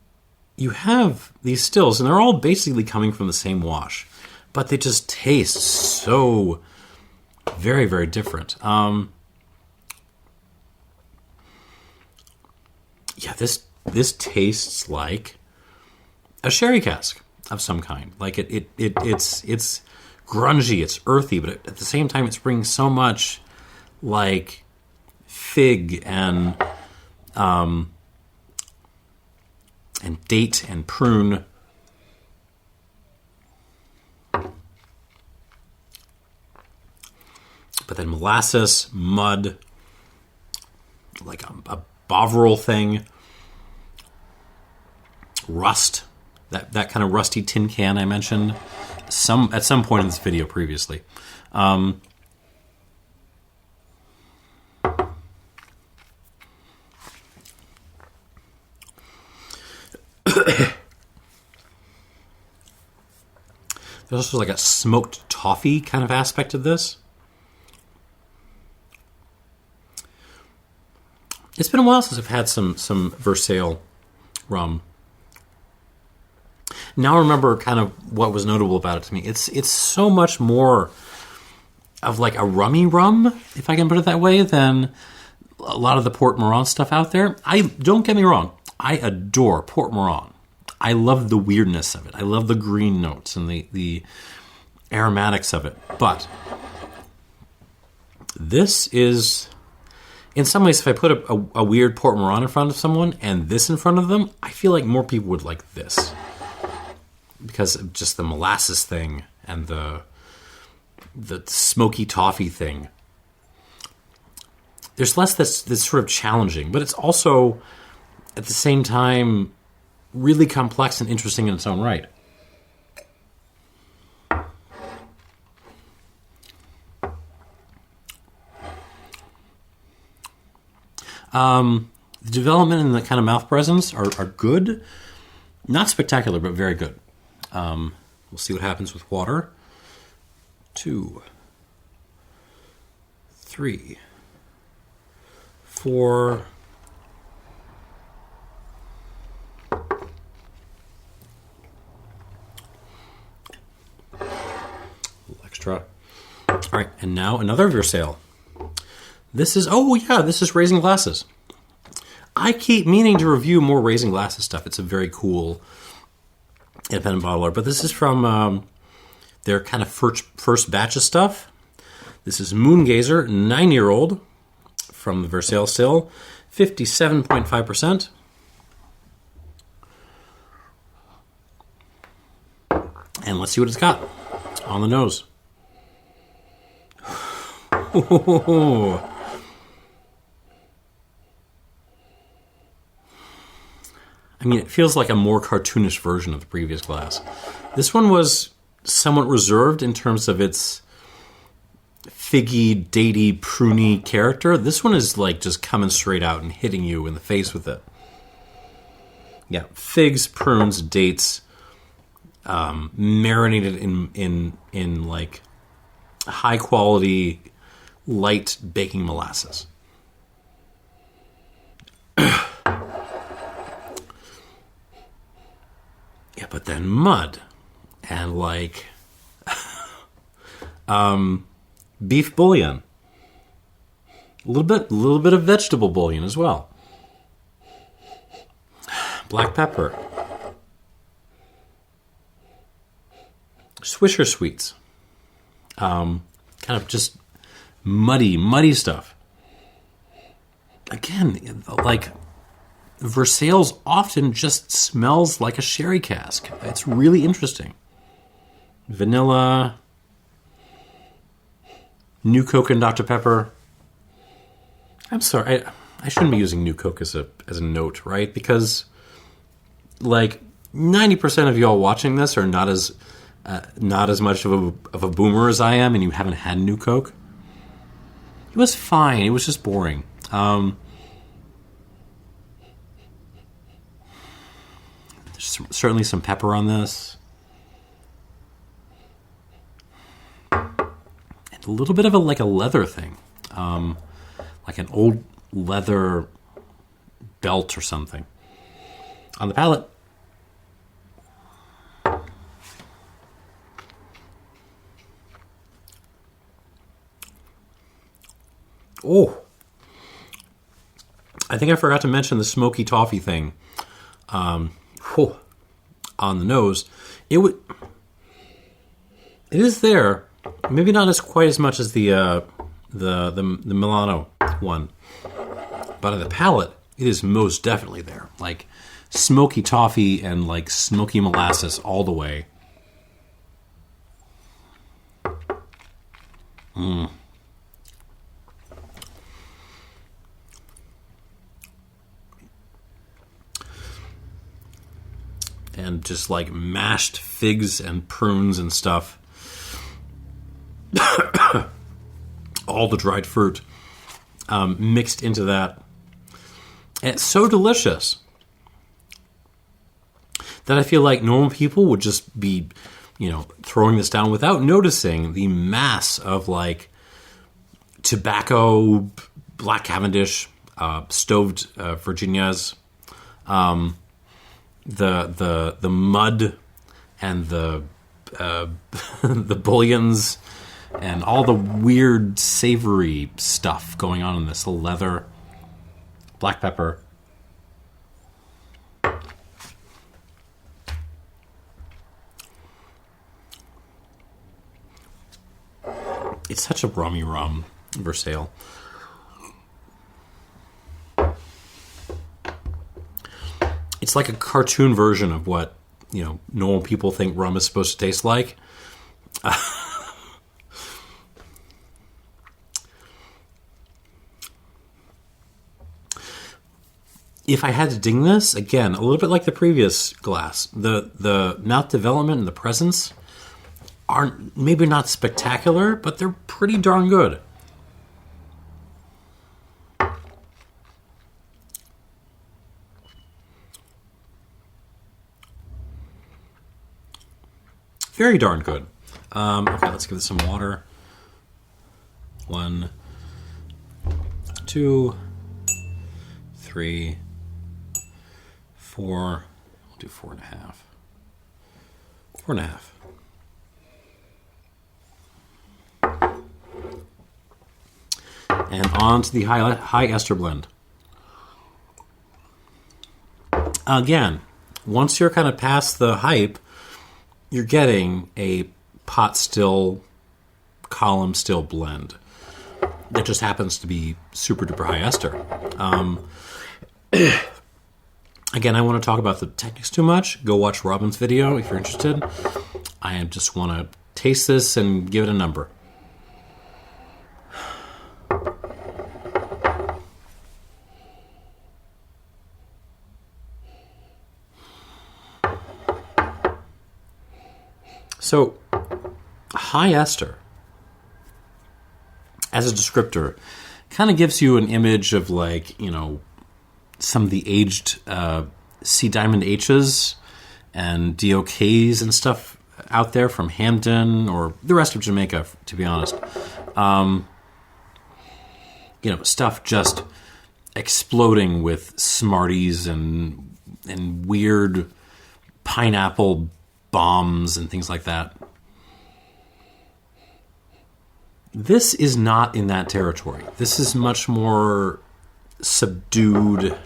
you have these stills, and they're all basically coming from the same wash, but they just taste so very, very different. Yeah, this tastes like a sherry cask of some kind. Like it's grungy, it's earthy, but at the same time, it's bringing so much like fig and date and prune. But then molasses, mud, like a Bovril thing, rust, that kind of rusty tin can I mentioned at some point in this video previously. There's also like a smoked toffee kind of aspect of this. It's been a while since I've had some Versailles rum. Now I remember kind of what was notable about it to me. It's so much more of like a rummy rum, if I can put it that way, than a lot of the Port Mourant stuff out there. Don't get me wrong, I adore Port Mourant. I love the weirdness of it. I love the green notes and the aromatics of it. But this is, in some ways, if I put a weird Port Mourant in front of someone and this in front of them, I feel like more people would like this. Because of just the molasses thing and the smoky toffee thing. There's less that's sort of challenging, but it's also, at the same time, really complex and interesting in its own right. The development and the kind of mouth presence are good. Not spectacular, but very good. We'll see what happens with water. 2, 3, 4. Extra. All right, and now another Versailles. This is Raising Glasses. I keep meaning to review more Raising Glasses stuff. It's a very cool independent bottler, but this is from their kind of first batch of stuff. This is Moongazer, 9-year-old, from the Versailles still, 57.5%. And let's see what it's got on the nose. I mean, it feels like a more cartoonish version of the previous glass. This one was somewhat reserved in terms of its figgy, datey, pruny character. This one is like just coming straight out and hitting you in the face with it. Yeah, figs, prunes, dates, marinated in like high quality, light baking molasses. Yeah, but then mud and like beef bouillon, a little bit of vegetable bouillon as well. Black pepper, Swisher sweets, kind of just muddy stuff. Again, like Versailles often just smells like a sherry cask. It's really interesting. Vanilla, New Coke and Dr. Pepper. I'm sorry, I shouldn't be using New Coke as a note, right? Because like 90% of y'all watching this are not as much of a boomer as I am, and you haven't had New Coke. It was fine. It was just boring. There's certainly some pepper on this. And a little bit of a leather thing. Like an old leather belt or something. On the palate. Oh, I think I forgot to mention the smoky toffee thing. On the nose, it is there. Maybe not as quite as much as the Milano one, but on the palate, it is most definitely there. Like smoky toffee and like smoky molasses all the way. And just like mashed figs and prunes and stuff. All the dried fruit mixed into that. And it's so delicious that I feel like normal people would just be, throwing this down without noticing the mass of like tobacco, Black Cavendish, stoved Virginias, the mud and the the bullions and all the weird savory stuff going on in this. Leather, black pepper. It's such a rummy rum, Versailles. It's like a cartoon version of what, normal people think rum is supposed to taste like. If I had to ding this, again, a little bit like the previous glass, the mouth development and the presence aren't maybe not spectacular, but they're pretty darn good. Very darn good. Okay, let's give this some water. 1, 2, 3, 4. We'll do 4.5. 4.5. And on to the high ester blend. Again, once you're kind of past the hype, you're getting a pot still, column still blend that just happens to be super duper high ester. Again, I want to talk about the techniques too much. Go watch Robin's video if you're interested. I just want to taste this and give it a number. So, high ester, as a descriptor, kind of gives you an image of like, some of the aged C Diamond H's and DOKs and stuff out there from Hamden or the rest of Jamaica, to be honest. Stuff just exploding with Smarties and weird pineapple bombs and things like that. This is not in that territory. This is much more subdued.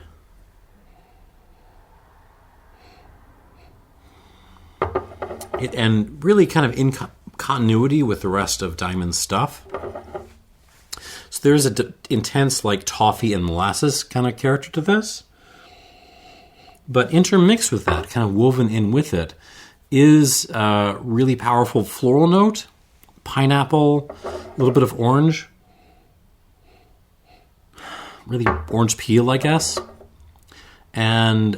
And really kind of in continuity with the rest of Diamond's stuff. So there's an intense like toffee and molasses kind of character to this. But intermixed with that, kind of woven in with it, is a really powerful floral note, pineapple, a little bit of orange, really orange peel, I guess, and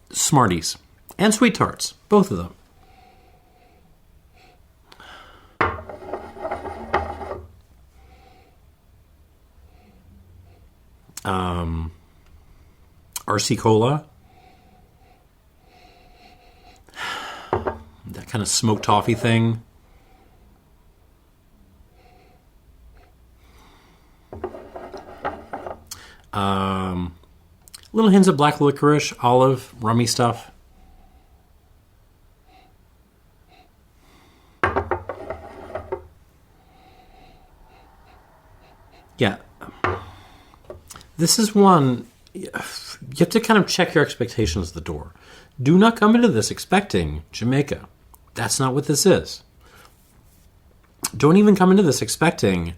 Smarties, and sweet tarts, both of them. RC Cola. That kind of smoked toffee thing. Little hints of black licorice, olive, rummy stuff. Yeah, This is one, you have to kind of check your expectations at the door. Do not come into this expecting Jamaica. That's not what this is. Don't even come into this expecting,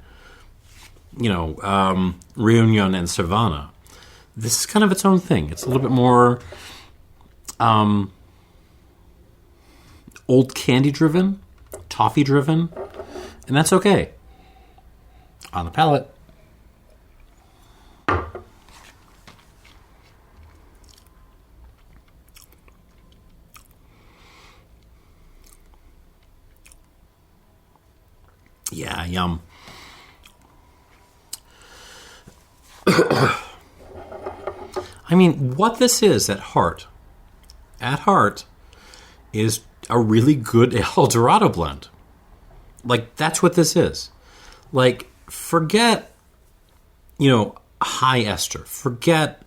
Reunion and Savannah. This is kind of its own thing. It's a little bit more old candy driven, toffee driven, and that's okay. On the palate. Yeah, yum. I mean, what this is at heart, is a really good El Dorado blend. Like, that's what this is. Like, forget, high ester. Forget,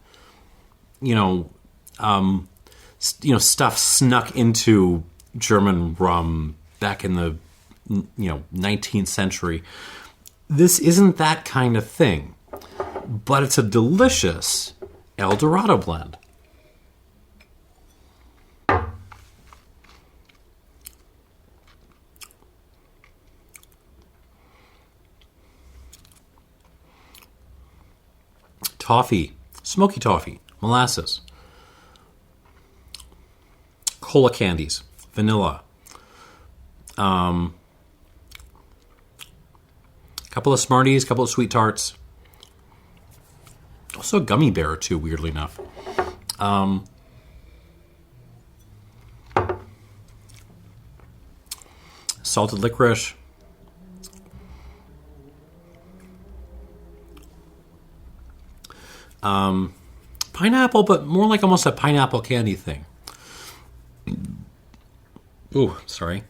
stuff snuck into German rum back in the 19th century. This isn't that kind of thing, but it's a delicious El Dorado blend. Toffee, smoky toffee, molasses, cola candies, vanilla, couple of Smarties, couple of sweet tarts. Also a gummy bear or two, weirdly enough. Salted licorice. Pineapple, but more like almost a pineapple candy thing. Ooh, sorry.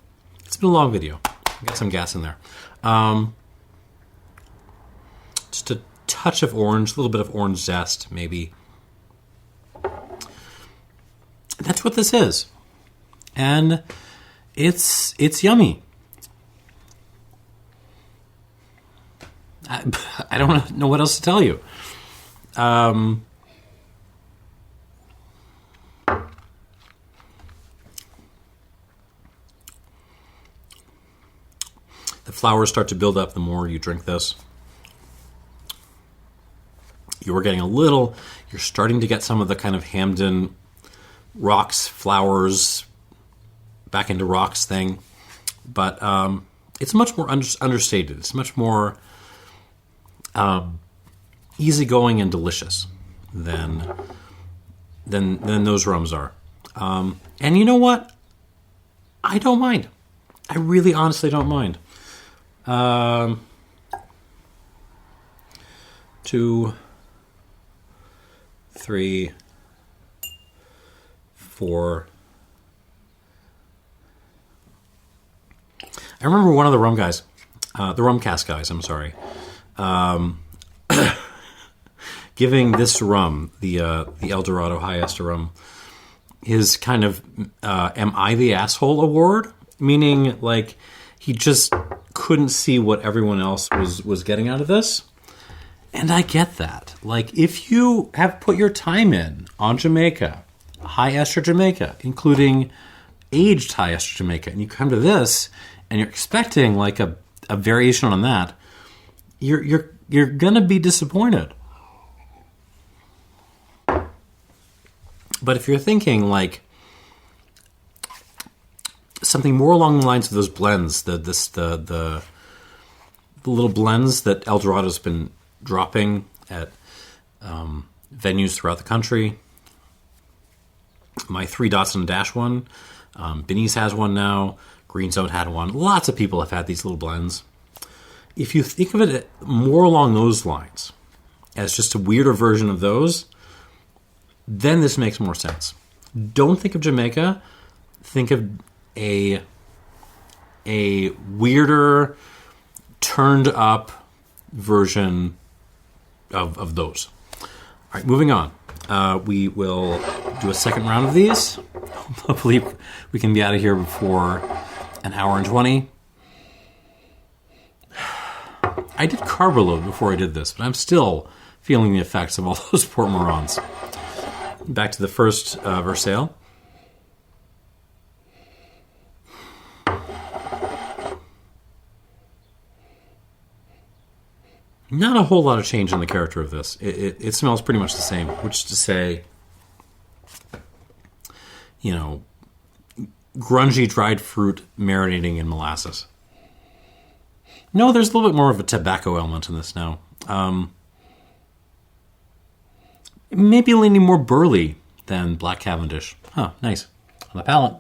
It's been a long video. I got some gas in there. Just a touch of orange, a little bit of orange zest, maybe. That's what this is. And it's yummy. I don't know what else to tell you. The flowers start to build up the more you drink this. You're starting to get some of the kind of Hamden rocks, flowers, back into rocks thing. But it's much more understated. It's much more easygoing and delicious than those rums are. And you know what? I don't mind. I really honestly don't mind. 2, 3, 4. I remember one of the rum guys, the rum cask guys, I'm sorry, giving this rum, the El Dorado High Ester rum, his kind of Am I the Asshole award? Meaning, like, he just couldn't see what everyone else was getting out of this. And I get that. Like, if you have put your time in on Jamaica, high ester Jamaica, including aged high ester Jamaica, and you come to this and you're expecting like a variation on that, you're gonna be disappointed. But if you're thinking like something more along the lines of those blends, the little blends that El Dorado's been dropping at venues throughout the country. My 3 Dots and a Dash one. Binny's has one now. Green Zone had one. Lots of people have had these little blends. If you think of it more along those lines, as just a weirder version of those, then this makes more sense. Don't think of Jamaica. Think of a weirder, turned up version of those. All right, moving on. We will do a second round of these. Hopefully we can be out of here before an hour and 20. I did carb load before I did this, but I'm still feeling the effects of all those Port Mourants. Back to the first Versailles. Not a whole lot of change in the character of this. It smells pretty much the same, which is to say, grungy dried fruit marinating in molasses. No, there's a little bit more of a tobacco element in this now. Maybe leaning more burley than Black Cavendish. Huh, nice. On the palate.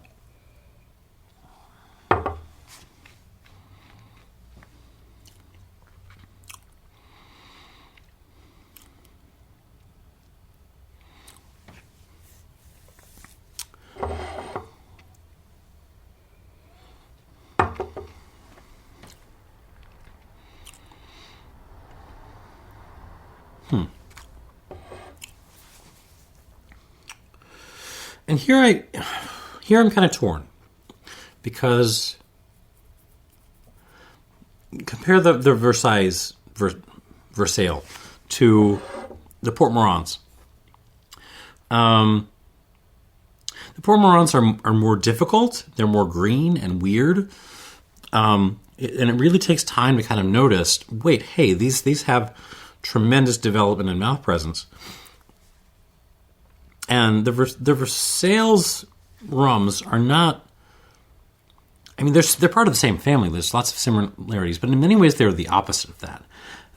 And here I'm kind of torn, because compare the Versailles to the Port Mourants. The Port Mourants are more difficult. They're more green and weird, and it really takes time to kind of notice. Wait, hey, these have tremendous development and mouth presence. And the Versailles rums are not. I mean, they're part of the same family. There's lots of similarities, but in many ways they're the opposite of that.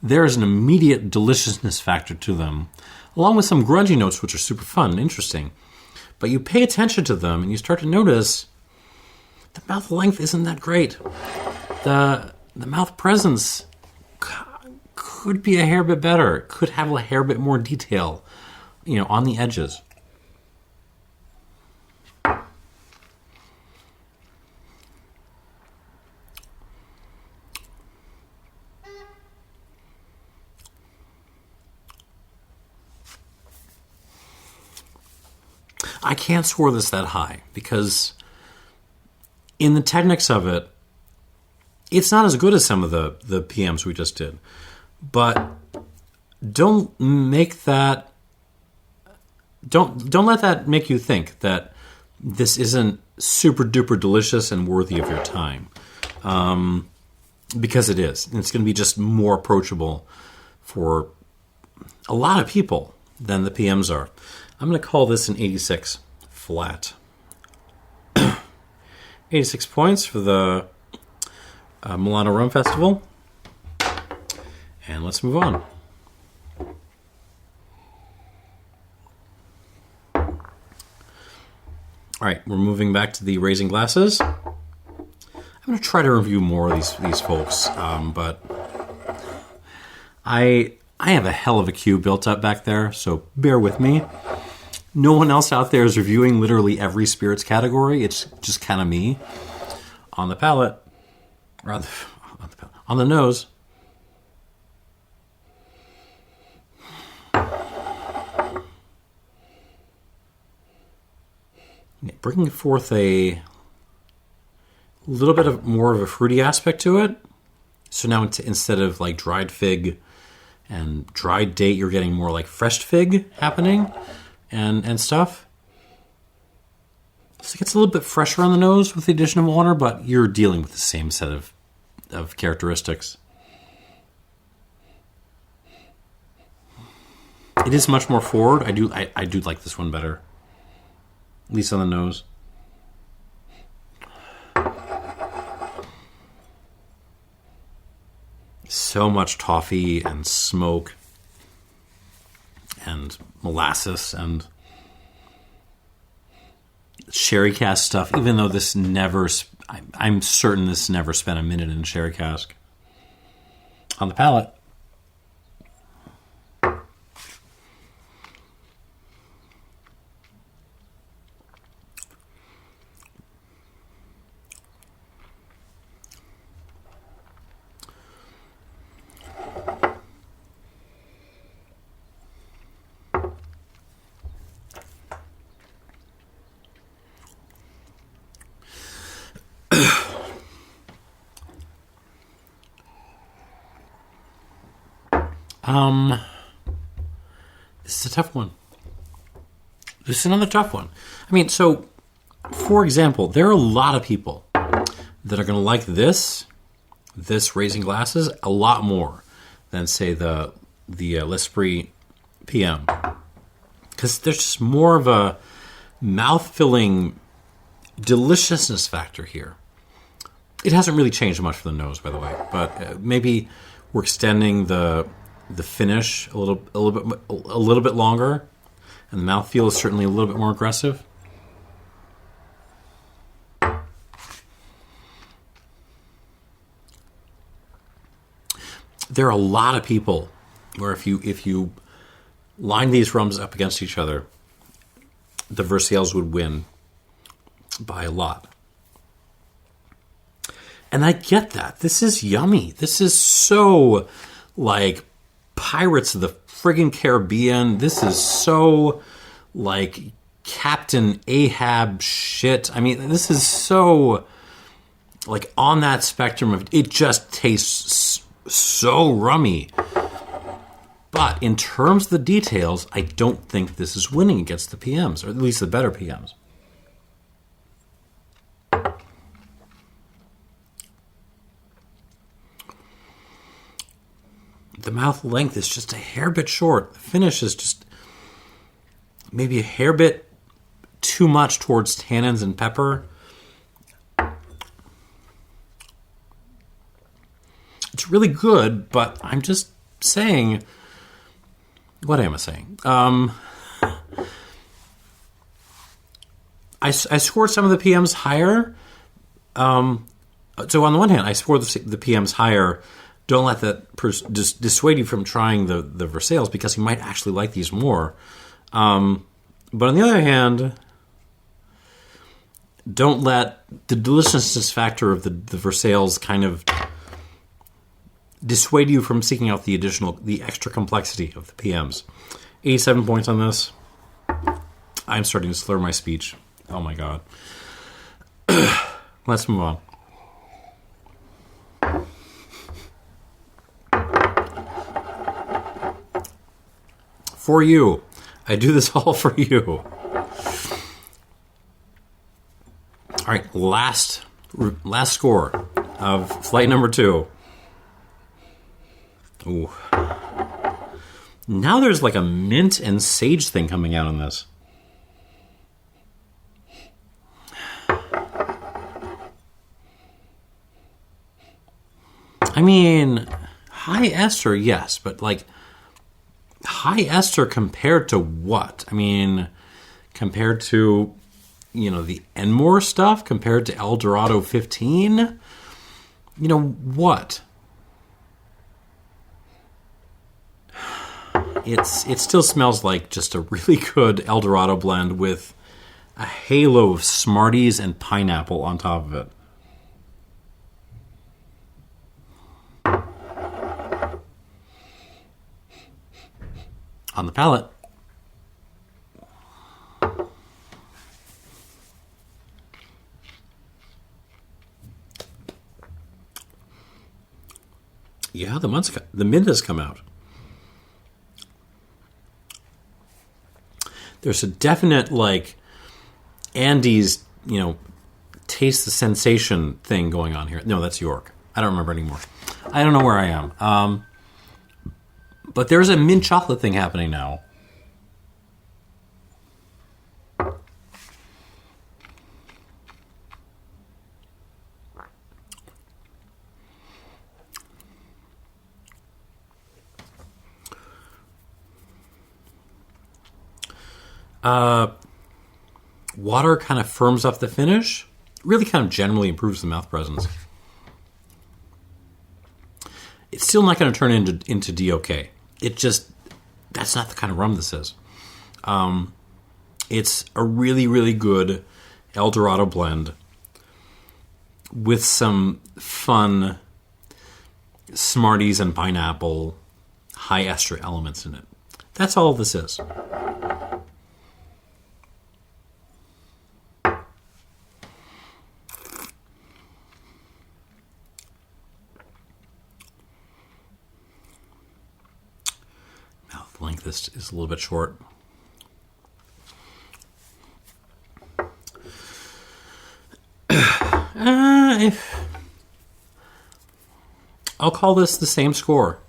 There is an immediate deliciousness factor to them, along with some grungy notes, which are super fun and interesting. But you pay attention to them, and you start to notice the mouth length isn't that great. The mouth presence could be a hair bit better. Could have a hair bit more detail, on the edges. I can't score this that high because in the techniques of it, it's not as good as some of the PMs we just did. But don't let that make you think that this isn't super duper delicious and worthy of your time. Because it is. And it's going to be just more approachable for a lot of people than the PMs are. I'm going to call this an 86 flat. 86 points for the Milano Rum Festival. And let's move on. All right, we're moving back to the raising glasses. I'm going to try to review more of these folks, but I have a hell of a queue built up back there, so bear with me. No one else out there is reviewing literally every spirits category. It's just kind of me. On the palate, or on the nose. Bringing forth a little bit more of a fruity aspect to it. So now instead of like dried fig and dried date, you're getting more like fresh fig happening and stuff. So it gets a little bit fresher on the nose with the addition of water, but you're dealing with the same set of characteristics. It is much more forward. I do like this one better. At least on the nose. So much toffee and smoke and molasses and sherry cask stuff, even though this never, I'm certain this never spent a minute in sherry cask. On the palate. This is a tough one. This is another tough one. I mean, so, for example, there are a lot of people that are going to like this raising glasses a lot more than, say, the L'Esprit PM. Because there's just more of a mouth-filling deliciousness factor here. It hasn't really changed much for the nose, by the way, but maybe we're extending the finish a little bit longer, and the mouthfeel is certainly a little bit more aggressive. There are a lot of people where if you line these rums up against each other, the Versailles would win by a lot. And I get that. This is yummy. This is so like Pirates of the friggin' Caribbean. This is so like Captain Ahab shit. I mean, this is so like on that spectrum of it just tastes so rummy. But in terms of the details, I don't think this is winning against the PMs, or at least the better PMs. The mouth length is just a hair bit short. The finish is just maybe a hair bit too much towards tannins and pepper. It's really good, but I'm just saying... What am I saying? I scored some of the PMs higher. So on the one hand, I scored the PMs higher. Don't let that just dissuade you from trying the Versailles, because you might actually like these more. But on the other hand, don't let the deliciousness factor of the Versailles kind of dissuade you from seeking out the extra complexity of the PMs. 87 points on this. I'm starting to slur my speech. Oh my god. Let's move on. For you. I do this all for you. All right, last score of flight number 2. Ooh. Now there's like a mint and sage thing coming out on this. I mean, high ester, yes, but like high ester compared to what? I mean, compared to, the Enmore stuff, compared to El Dorado 15? What? It still smells like just a really good El Dorado blend with a halo of Smarties and pineapple on top of it. On the palate. Yeah, the mint has come out. There's a definite, like, Andy's, taste the sensation thing going on here. No, that's York. I don't remember anymore. I don't know where I am. But there's a mint chocolate thing happening now. Water kind of firms up the finish. Really kind of generally improves the mouth presence. It's still not going to turn into DOK. That's not the kind of rum this is. It's a really, really good El Dorado blend with some fun Smarties and pineapple, high ester elements in it. That's all this is. The length is a little bit short. I'll call this the same score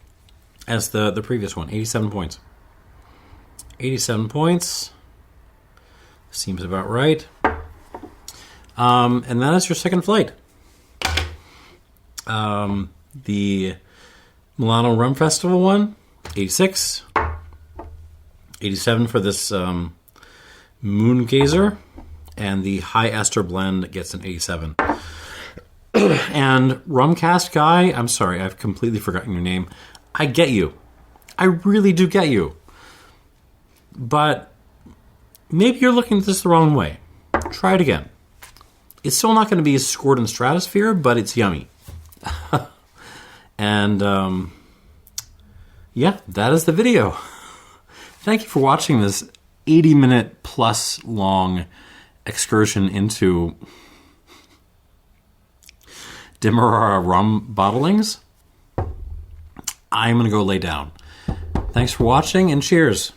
as the previous one, 87 points. 87 points. Seems about right. And that is your second flight. The Milano Rum Festival one, 86. 87 for this Moongazer. And the High Ester blend gets an 87. And Rum Cask guy, I'm sorry, I've completely forgotten your name. I get you. I really do get you. But maybe you're looking at this the wrong way. Try it again. It's still not going to be scored in stratosphere, but it's yummy. And, yeah, that is the video. Thank you for watching this 80-minute plus long excursion into Demerara rum bottlings. I'm going to go lay down. Thanks for watching, and cheers.